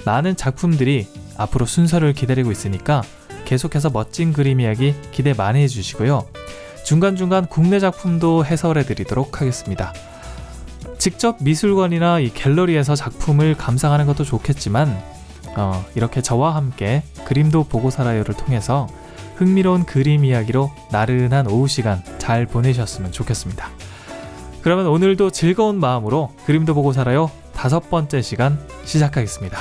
많은 작품들이 앞으로 순서를 기다리고 있으니까 계속해서 멋진 그림 이야기 기대 많이 해주시고요. 중간중간 국내 작품도 해설해드리도록 하겠습니다. 직접 미술관이나 이 갤러리에서 작품을 감상하는 것도 좋겠지만 이렇게 저와 함께 그림도 보고 살아요를 통해서 흥미로운 그림 이야기로 나른한 오후 시간 잘 보내셨으면 좋겠습니다. 그러면 오늘도 즐거운 마음으로 그림도 보고 살아요 5번째 시간 시작하겠습니다.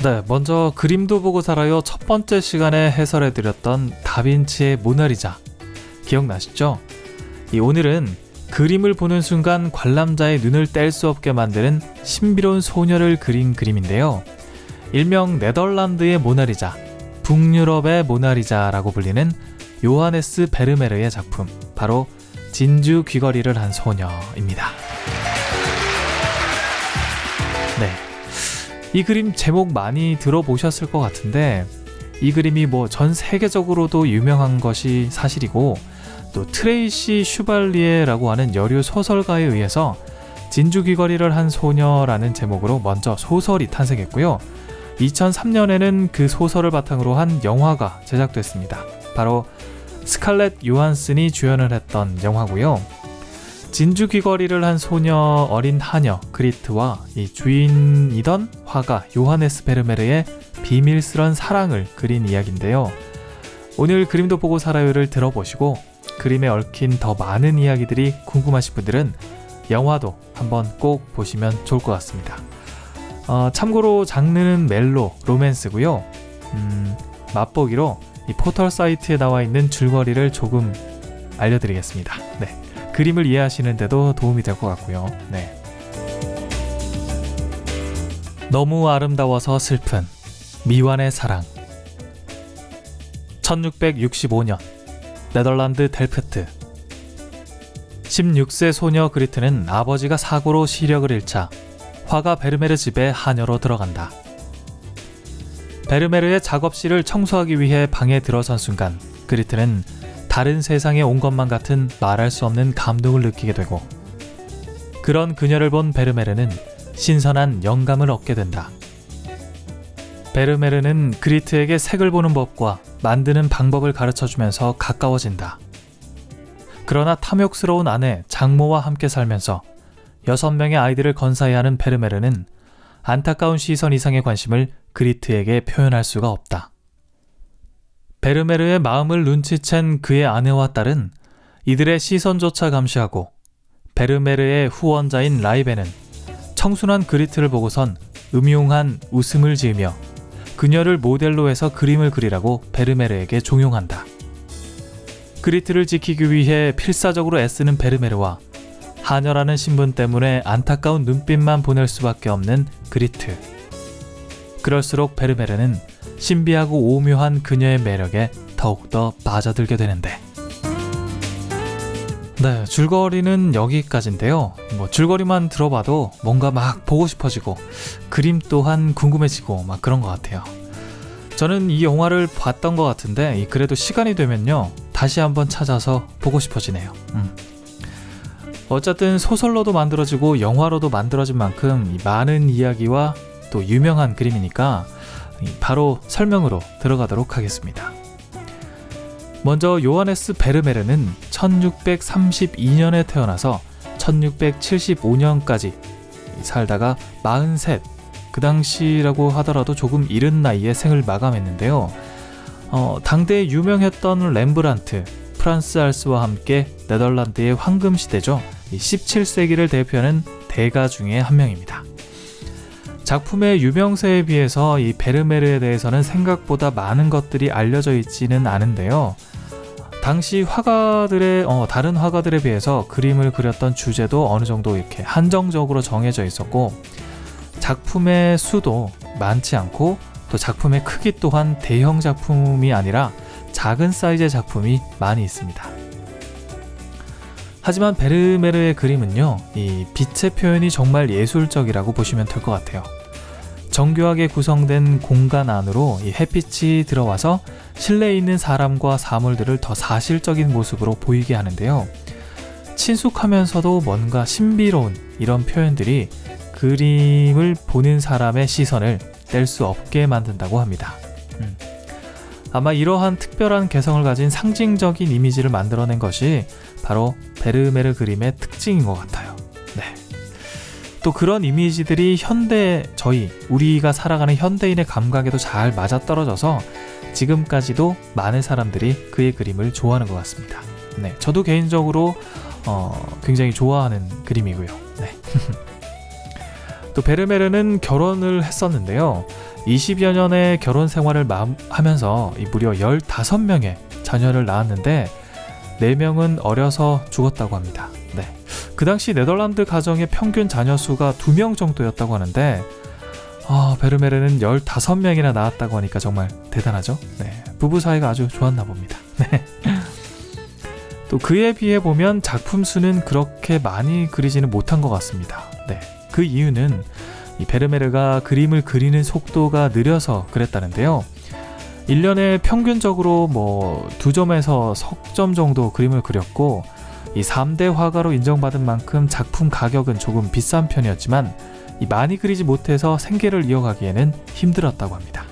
네, 먼저 그림도 보고 살아요 첫 번째 시간에 해설해드렸던 다빈치의 모나리자 기억나시죠? 오늘은 그림을 보는 순간 관람자의 눈을 뗄 수 없게 만드는 신비로운 소녀를 그린 그림인데요. 일명 네덜란드의 모나리자, 북유럽의 모나리자라고 불리는 요하네스 베르메르의 작품, 바로 진주 귀걸이를 한 소녀입니다. 네, 이 그림 제목 많이 들어보셨을 것 같은데 이 그림이 전 세계적으로도 유명한 것이 사실이고 또 트레이시 슈발리에라고 하는 여류 소설가에 의해서 진주 귀걸이를 한 소녀라는 제목으로 먼저 소설이 탄생했고요. 2003년에는 그 소설을 바탕으로 한 영화가 제작됐습니다. 바로 스칼렛 요한슨이 주연을 했던 영화고요. 진주 귀걸이를 한 소녀 어린 하녀 그리트와 이 주인이던 화가 요하네스 베르메르의 비밀스런 사랑을 그린 이야기인데요. 오늘 그림도 보고 살아요를 들어보시고 그림에 얽힌 더 많은 이야기들이 궁금하신 분들은 영화도 한번 꼭 보시면 좋을 것 같습니다. 참고로 장르는 멜로, 로맨스고요. 맛보기로 이 포털 사이트에 나와 있는 줄거리를 조금 알려드리겠습니다. 네, 그림을 이해하시는 데도 도움이 될 것 같고요. 네. 너무 아름다워서 슬픈 미완의 사랑. 1665년 네덜란드 델프트. 16세 소녀 그리트는 아버지가 사고로 시력을 잃자 화가 베르메르 집에 하녀로 들어간다. 베르메르의 작업실을 청소하기 위해 방에 들어선 순간 그리트는 다른 세상에 온 것만 같은 말할 수 없는 감동을 느끼게 되고 그런 그녀를 본 베르메르는 신선한 영감을 얻게 된다. 베르메르는 그리트에게 색을 보는 법과 만드는 방법을 가르쳐주면서 가까워진다. 그러나 탐욕스러운 아내 장모와 함께 살면서 6명의 아이들을 건사해야 하는 베르메르는 안타까운 시선 이상의 관심을 그리트에게 표현할 수가 없다. 베르메르의 마음을 눈치챈 그의 아내와 딸은 이들의 시선조차 감시하고 베르메르의 후원자인 라이베는 청순한 그리트를 보고선 음흉한 웃음을 지으며 그녀를 모델로 해서 그림을 그리라고 베르메르에게 종용한다. 그리트를 지키기 위해 필사적으로 애쓰는 베르메르와 하녀라는 신분 때문에 안타까운 눈빛만 보낼 수밖에 없는 그리트. 그럴수록 베르메르는 신비하고 오묘한 그녀의 매력에 더욱더 빠져들게 되는데, 네, 줄거리는 여기까지인데요. 줄거리만 들어봐도 뭔가 막 보고 싶어지고 그림 또한 궁금해지고 막 그런 것 같아요. 저는 이 영화를 봤던 것 같은데 그래도 시간이 되면요 다시 한번 찾아서 보고 싶어지네요. 어쨌든 소설로도 만들어지고 영화로도 만들어진 만큼 많은 이야기와 또 유명한 그림이니까 바로 설명으로 들어가도록 하겠습니다. 먼저 요하네스 베르메르는 1632년에 태어나서 1675년까지 살다가 43, 그 당시라고 하더라도 조금 이른 나이에 생을 마감했는데요. 당대에 유명했던 렘브란트, 프란스 알스와 함께 네덜란드의 황금시대죠. 17세기를 대표하는 대가 중에 한 명입니다. 작품의 유명세에 비해서 이 베르메르에 대해서는 생각보다 많은 것들이 알려져 있지는 않은데요. 당시 화가들의 다른 화가들에 비해서 그림을 그렸던 주제도 어느 정도 이렇게 한정적으로 정해져 있었고, 작품의 수도 많지 않고 또 작품의 크기 또한 대형 작품이 아니라 작은 사이즈의 작품이 많이 있습니다. 하지만 베르메르의 그림은요, 이 빛의 표현이 정말 예술적이라고 보시면 될 것 같아요. 정교하게 구성된 공간 안으로 이 햇빛이 들어와서 실내에 있는 사람과 사물들을 더 사실적인 모습으로 보이게 하는데요. 친숙하면서도 뭔가 신비로운 이런 표현들이 그림을 보는 사람의 시선을 뗄 수 없게 만든다고 합니다. 아마 이러한 특별한 개성을 가진 상징적인 이미지를 만들어낸 것이 바로 베르메르 그림의 특징인 것 같아요. 네. 또 그런 이미지들이 우리가 살아가는 현대인의 감각에도 잘 맞아떨어져서 지금까지도 많은 사람들이 그의 그림을 좋아하는 것 같습니다. 네, 저도 개인적으로 굉장히 좋아하는 그림이고요. 네. 또 베르메르는 결혼을 했었는데요. 20여 년의 결혼 생활을 하면서 무려 15명의 자녀를 낳았는데 4명은 어려서 죽었다고 합니다. 네. 그 당시 네덜란드 가정의 평균 자녀 수가 2명 정도였다고 하는데 베르메르는 15명이나 낳았다고 하니까 정말 대단하죠. 네. 부부 사이가 아주 좋았나 봅니다. 네. 또 그에 비해 보면 작품 수는 그렇게 많이 그리지는 못한 것 같습니다. 네. 그 이유는 이 베르메르가 그림을 그리는 속도가 느려서 그랬다는데요. 1년에 평균적으로 2점에서 석 점 정도 그림을 그렸고, 이 3대 화가로 인정받은 만큼 작품 가격은 조금 비싼 편이었지만 많이 그리지 못해서 생계를 이어가기에는 힘들었다고 합니다.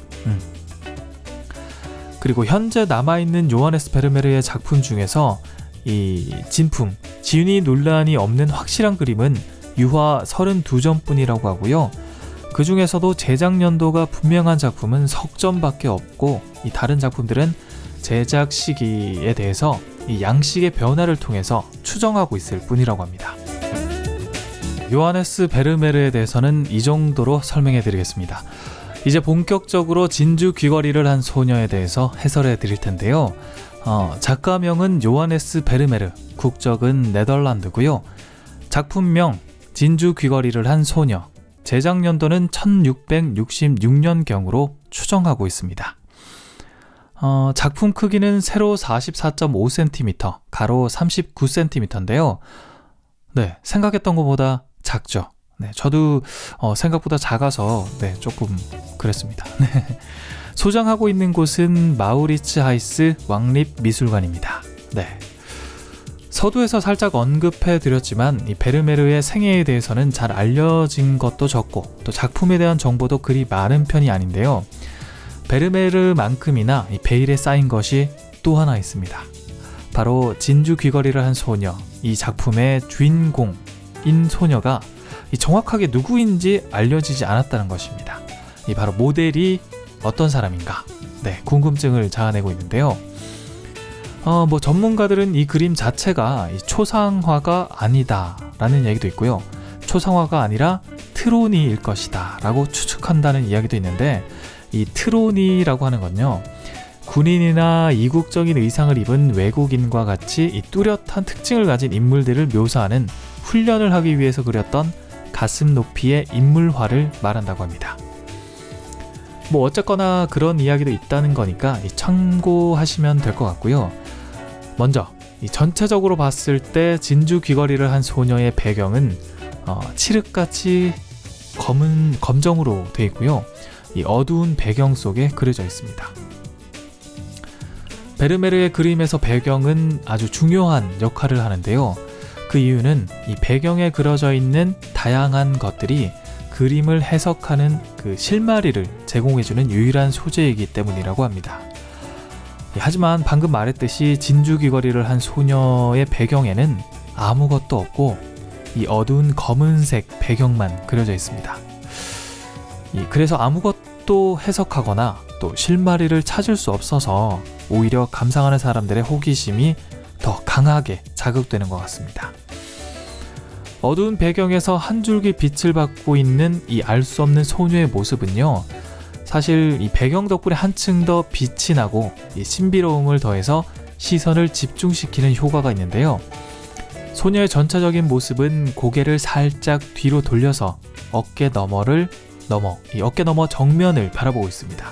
그리고 현재 남아있는 요하네스 베르메르의 작품 중에서 이 진품, 진위 논란이 없는 확실한 그림은 유화 32점뿐이라고 하고요. 그 중에서도 제작 연도가 분명한 작품은 석 점밖에 없고, 이 다른 작품들은 제작 시기에 대해서 이 양식의 변화를 통해서 추정하고 있을 뿐이라고 합니다. 요하네스 베르메르에 대해서는 이 정도로 설명해 드리겠습니다. 이제 본격적으로 진주 귀걸이를 한 소녀에 대해서 해설해 드릴 텐데요. 작가명은 요하네스 베르메르, 국적은 네덜란드고요. 작품명 진주 귀걸이를 한 소녀, 제작 연도는 1666년경으로 추정하고 있습니다. 작품 크기는 세로 44.5cm, 가로 39cm인데요. 네, 생각했던 것보다 작죠. 네, 저도 생각보다 작아서 조금 그랬습니다. 네. 소장하고 있는 곳은 마우리츠 하이스 왕립미술관입니다. 네. 서두에서 살짝 언급해 드렸지만 이 베르메르의 생애에 대해서는 잘 알려진 것도 적고 또 작품에 대한 정보도 그리 많은 편이 아닌데요. 베르메르만큼이나 이 베일에 쌓인 것이 또 하나 있습니다. 바로 진주 귀걸이를 한 소녀, 이 작품의 주인공인 소녀가 정확하게 누구인지 알려지지 않았다는 것입니다. 이 바로 모델이 어떤 사람인가, 네, 궁금증을 자아내고 있는데요. 전문가들은 이 그림 자체가 초상화가 아니다 라는 얘기도 있고요. 초상화가 아니라 트로니일 것이다 라고 추측한다는 이야기도 있는데, 이 트로니라고 하는 건요, 군인이나 이국적인 의상을 입은 외국인과 같이 이 뚜렷한 특징을 가진 인물들을 묘사하는 훈련을 하기 위해서 그렸던 가슴 높이의 인물화를 말한다고 합니다. 뭐 어쨌거나 그런 이야기도 있다는 거니까 참고하시면 될 것 같고요. 먼저 이 전체적으로 봤을 때 진주 귀걸이를 한 소녀의 배경은 칠흑같이 검정으로 되어 있고요. 이 어두운 배경 속에 그려져 있습니다. 베르메르의 그림에서 배경은 아주 중요한 역할을 하는데요. 그 이유는 이 배경에 그려져 있는 다양한 것들이 그림을 해석하는 그 실마리를 제공해주는 유일한 소재이기 때문이라고 합니다. 하지만 방금 말했듯이 진주 귀걸이를 한 소녀의 배경에는 아무것도 없고 이 어두운 검은색 배경만 그려져 있습니다. 그래서 아무것도 해석하거나 또 실마리를 찾을 수 없어서 오히려 감상하는 사람들의 호기심이 더 강하게 자극되는 것 같습니다. 어두운 배경에서 한 줄기 빛을 받고 있는 이 알 수 없는 소녀의 모습은요, 사실 이 배경 덕분에 한층 더 빛이 나고 이 신비로움을 더해서 시선을 집중시키는 효과가 있는데요. 소녀의 전체적인 모습은 고개를 살짝 뒤로 돌려서 어깨 너머 정면을 바라보고 있습니다.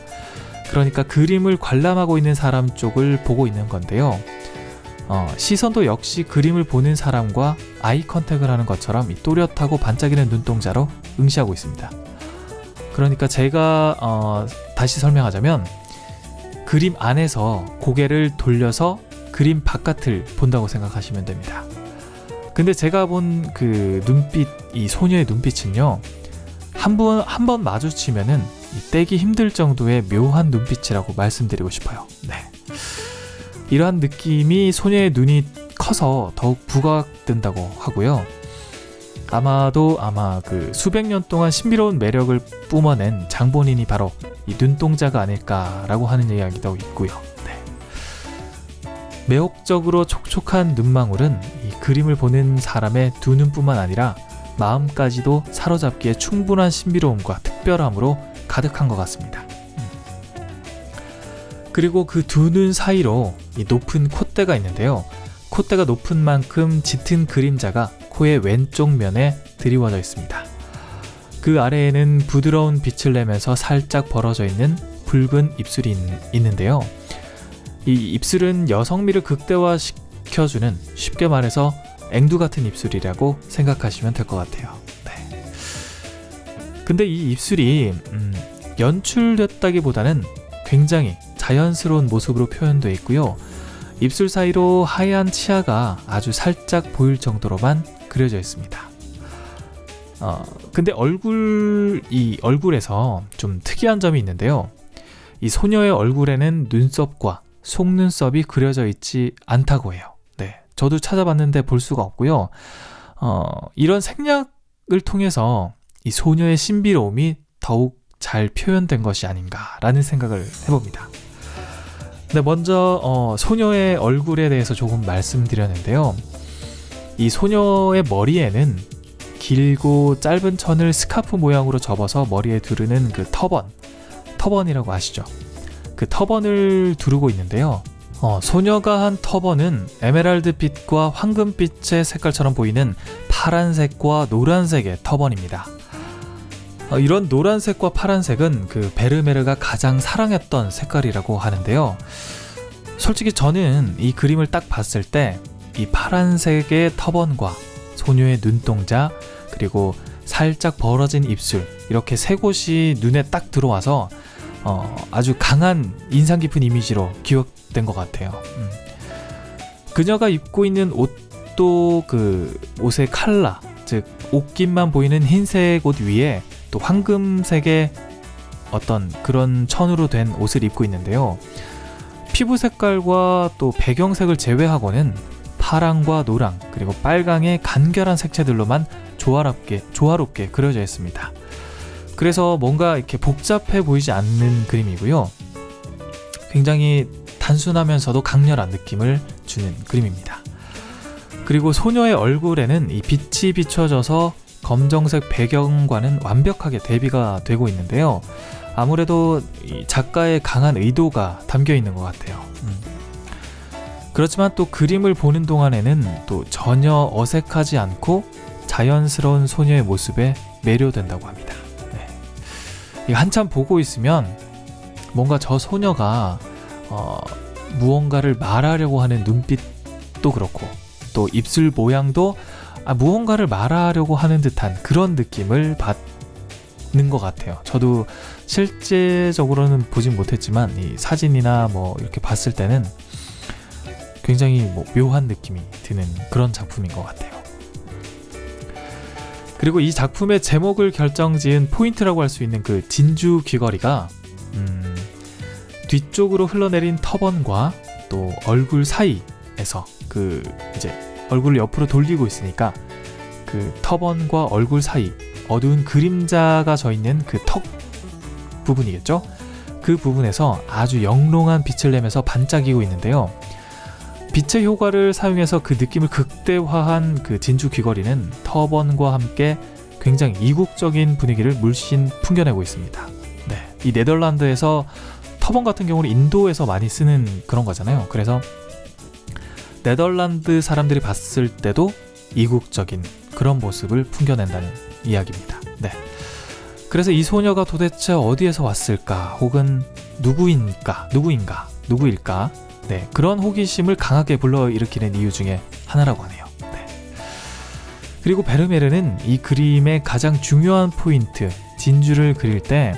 그러니까 그림을 관람하고 있는 사람 쪽을 보고 있는 건데요. 시선도 역시 그림을 보는 사람과 아이 컨택을 하는 것처럼 이 또렷하고 반짝이는 눈동자로 응시하고 있습니다. 그러니까 제가 다시 설명하자면, 그림 안에서 고개를 돌려서 그림 바깥을 본다고 생각하시면 됩니다. 근데 제가 본 그 눈빛, 이 소녀의 눈빛은요, 한 번 마주치면은 떼기 힘들 정도의 묘한 눈빛이라고 말씀드리고 싶어요. 네. 이러한 느낌이 소녀의 눈이 커서 더욱 부각된다고 하고요. 아마 그 수백 년 동안 신비로운 매력을 뿜어낸 장본인이 바로 이 눈동자가 아닐까라고 하는 이야기도 있고요. 네. 매혹적으로 촉촉한 눈망울은 이 그림을 보는 사람의 두 눈뿐만 아니라 마음까지도 사로잡기에 충분한 신비로움과 특별함으로 가득한 것 같습니다. 그리고 그 두 눈 사이로 이 높은 콧대가 있는데요. 콧대가 높은 만큼 짙은 그림자가 코의 왼쪽 면에 드리워져 있습니다. 그 아래에는 부드러운 빛을 내면서 살짝 벌어져 있는 붉은 입술이 있는데요. 이 입술은 여성미를 극대화시켜주는, 쉽게 말해서 앵두 같은 입술이라고 생각하시면 될 것 같아요. 네. 근데 이 입술이 연출됐다기보다는 굉장히 자연스러운 모습으로 표현되어 있고요. 입술 사이로 하얀 치아가 아주 살짝 보일 정도로만 그려져 있습니다. 근데 얼굴에서 좀 특이한 점이 있는데요. 이 소녀의 얼굴에는 눈썹과 속눈썹이 그려져 있지 않다고 해요. 네, 저도 찾아봤는데 볼 수가 없고요. 이런 생략을 통해서 이 소녀의 신비로움이 더욱 잘 표현된 것이 아닌가라는 생각을 해봅니다. 네, 먼저 소녀의 얼굴에 대해서 조금 말씀드렸는데요. 이 소녀의 머리에는 길고 짧은 천을 스카프 모양으로 접어서 머리에 두르는 그 터번이라고 아시죠? 그 터번을 두르고 있는데요. 소녀가 한 터번은 에메랄드빛과 황금빛의 색깔처럼 보이는 파란색과 노란색의 터번입니다. 이런 노란색과 파란색은 그 베르메르가 가장 사랑했던 색깔이라고 하는데요. 솔직히 저는 이 그림을 딱 봤을 때 이 파란색의 터번과 소녀의 눈동자, 그리고 살짝 벌어진 입술, 이렇게 세 곳이 눈에 딱 들어와서 아주 강한 인상 깊은 이미지로 기억된 것 같아요. 그녀가 입고 있는 옷도 그 옷의 컬러, 즉 옷깃만 보이는 흰색 옷 위에 또 황금색의 어떤 그런 천으로 된 옷을 입고 있는데요. 피부 색깔과 또 배경색을 제외하고는 파랑과 노랑, 그리고 빨강의 간결한 색채들로만 조화롭게 그려져 있습니다. 그래서 뭔가 이렇게 복잡해 보이지 않는 그림이고요. 굉장히 단순하면서도 강렬한 느낌을 주는 그림입니다. 그리고 소녀의 얼굴에는 이 빛이 비춰져서 검정색 배경과는 완벽하게 대비가 되고 있는데요. 아무래도 이 작가의 강한 의도가 담겨 있는 것 같아요. 그렇지만 또 그림을 보는 동안에는 또 전혀 어색하지 않고 자연스러운 소녀의 모습에 매료된다고 합니다. 네. 이 한참 보고 있으면 뭔가 저 소녀가 무언가를 말하려고 하는 눈빛도 그렇고 또 입술 모양도 무언가를 말하려고 하는 듯한 그런 느낌을 받는 것 같아요. 저도 실제적으로는 보진 못했지만 이 사진이나 뭐 이렇게 봤을 때는 굉장히 묘한 느낌이 드는 그런 작품인 것 같아요. 그리고 이 작품의 제목을 결정지은 포인트라고 할 수 있는 그 진주 귀걸이가 뒤쪽으로 흘러내린 터번과 또 얼굴 사이에서 그 이제 얼굴을 옆으로 돌리고 있으니까 그 터번과 얼굴 사이 어두운 그림자가 져 있는 그 턱 부분이겠죠? 그 부분에서 아주 영롱한 빛을 내면서 반짝이고 있는데요. 빛의 효과를 사용해서 그 느낌을 극대화한 그 진주 귀걸이는 터번과 함께 굉장히 이국적인 분위기를 물씬 풍겨내고 있습니다. 네, 이 네덜란드에서 터번 같은 경우는 인도에서 많이 쓰는 그런 거잖아요. 그래서 네덜란드 사람들이 봤을 때도 이국적인 그런 모습을 풍겨낸다는 이야기입니다. 네. 그래서 이 소녀가 도대체 어디에서 왔을까? 혹은 누구일까? 네, 그런 호기심을 강하게 불러일으키는 이유 중에 하나라고 하네요. 네. 그리고 베르메르는 이 그림의 가장 중요한 포인트, 진주를 그릴 때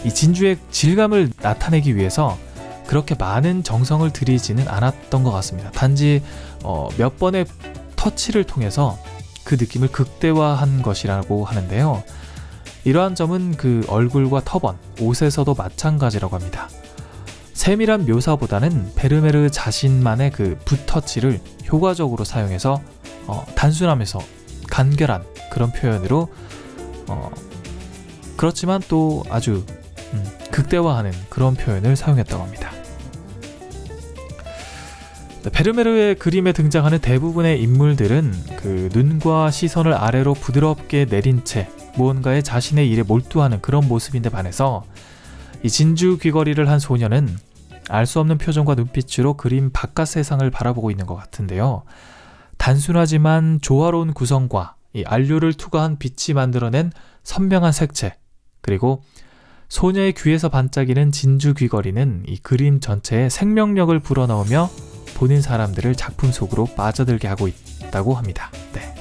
이 진주의 질감을 나타내기 위해서 그렇게 많은 정성을 들이지는 않았던 것 같습니다. 단지 몇 번의 터치를 통해서 그 느낌을 극대화한 것이라고 하는데요. 이러한 점은 그 얼굴과 터번, 옷에서도 마찬가지라고 합니다. 세밀한 묘사보다는 베르메르 자신만의 그 붓터치를 효과적으로 사용해서 단순하면서 간결한 그런 표현으로 그렇지만 또 아주 극대화하는 그런 표현을 사용했다고 합니다. 베르메르의 그림에 등장하는 대부분의 인물들은 그 눈과 시선을 아래로 부드럽게 내린 채 무언가에 자신의 일에 몰두하는 그런 모습인데 반해서 이 진주 귀걸이를 한 소녀는 알 수 없는 표정과 눈빛으로 그림 바깥 세상을 바라보고 있는 것 같은데요. 단순하지만 조화로운 구성과 이 안료를 투과한 빛이 만들어낸 선명한 색채, 그리고 소녀의 귀에서 반짝이는 진주 귀걸이는 이 그림 전체에 생명력을 불어넣으며 보는 사람들을 작품 속으로 빠져들게 하고 있다고 합니다. 네.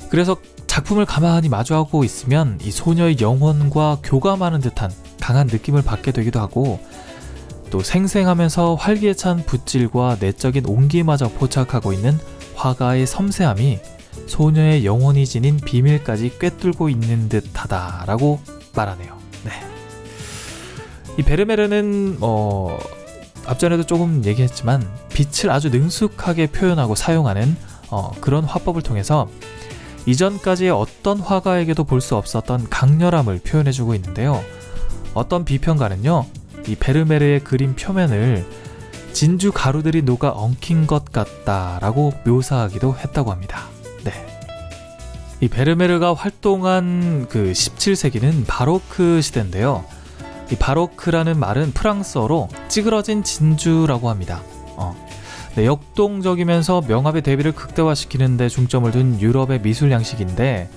그래서 작품을 가만히 마주하고 있으면 이 소녀의 영혼과 교감하는 듯한 강한 느낌을 받게 되기도 하고 또 생생하면서 활기에 찬 붓질과 내적인 온기마저 포착하고 있는 화가의 섬세함이 소녀의 영혼이 지닌 비밀까지 꿰뚫고 있는 듯하다라고 말하네요. 네. 이 베르메르는 앞전에도 조금 얘기했지만 빛을 아주 능숙하게 표현하고 사용하는 그런 화법을 통해서 이전까지의 어떤 화가에게도 볼 수 없었던 강렬함을 표현해주고 있는데요. 어떤 비평가는요, 이 베르메르의 그림 표면을 진주 가루들이 녹아 엉킨 것 같다라고 묘사하기도 했다고 합니다. 네. 이 베르메르가 활동한 그 17세기는 바로크 시대인데요. 이 바로크라는 말은 프랑스어로 찌그러진 진주라고 합니다. 네, 역동적이면서 명화의 대비를 극대화시키는 데 중점을 둔 유럽의 미술 양식인데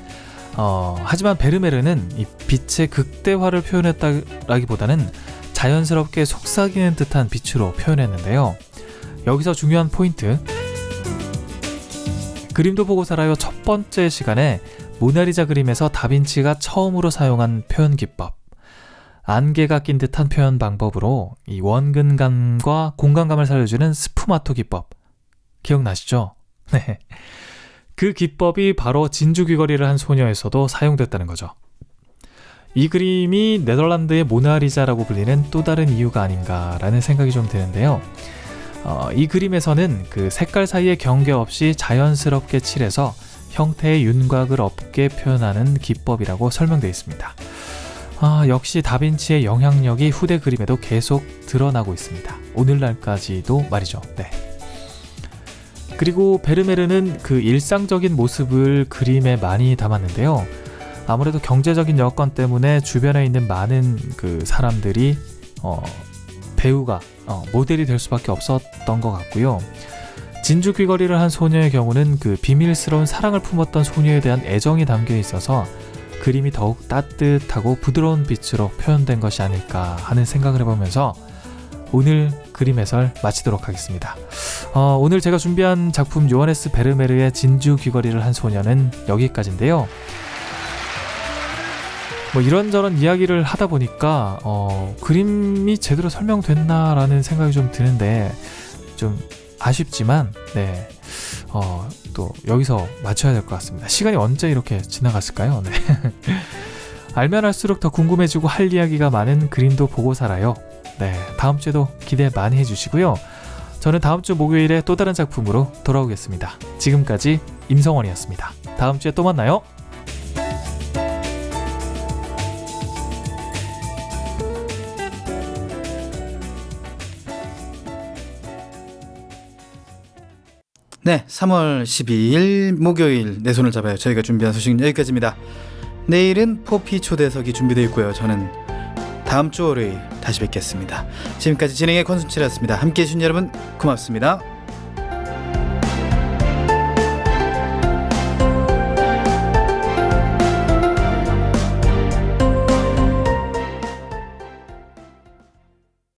하지만 베르메르는 이 빛의 극대화를 표현했다라기보다는 자연스럽게 속삭이는 듯한 빛으로 표현했는데요. 여기서 중요한 포인트, 그림도 보고 살아요 첫 번째 시간에 모나리자 그림에서 다빈치가 처음으로 사용한 표현 기법, 안개가 낀 듯한 표현 방법으로 이 원근감과 공간감을 살려주는 스푸마토 기법 기억나시죠? 네. 그 기법이 바로 진주 귀걸이를 한 소녀에서도 사용됐다는 거죠. 이 그림이 네덜란드의 모나리자라고 불리는 또 다른 이유가 아닌가라는 생각이 좀 드는데요. 이 그림에서는 그 색깔 사이에 경계 없이 자연스럽게 칠해서 형태의 윤곽을 없게 표현하는 기법이라고 설명되어 있습니다. 역시 다빈치의 영향력이 후대 그림에도 계속 드러나고 있습니다. 오늘날까지도 말이죠. 네. 그리고 베르메르는 그 일상적인 모습을 그림에 많이 담았는데요. 아무래도 경제적인 여건 때문에 주변에 있는 많은 그 사람들이 배우가 모델이 될 수밖에 없었던 것 같고요. 진주 귀걸이를 한 소녀의 경우는 그 비밀스러운 사랑을 품었던 소녀에 대한 애정이 담겨 있어서 그림이 더욱 따뜻하고 부드러운 빛으로 표현된 것이 아닐까 하는 생각을 해보면서 오늘 그림 해설 마치도록 하겠습니다. 오늘 제가 준비한 작품 요하네스 베르메르의 진주 귀걸이를 한 소녀는 여기까지인데요. 뭐 이런저런 이야기를 하다 보니까 그림이 제대로 설명됐나라는 생각이 좀 드는데 좀 아쉽지만 또 여기서 맞춰야 될 것 같습니다. 시간이 언제 이렇게 지나갔을까요? 네. 알면 알수록 더 궁금해지고 할 이야기가 많은 그림도 보고 살아요. 네, 다음 주에도 기대 많이 해주시고요. 저는 다음 주 목요일에 또 다른 작품으로 돌아오겠습니다. 지금까지 임성원이었습니다. 다음 주에 또 만나요. 네, 3월 12일 목요일 내 손을 잡아요. 저희가 준비한 소식은 여기까지입니다. 내일은 포피 초대석이 준비되어 있고요. 저는 다음 주 월요일 다시 뵙겠습니다. 지금까지 진행의 권순칠이었습니다. 함께해 주신 여러분 고맙습니다.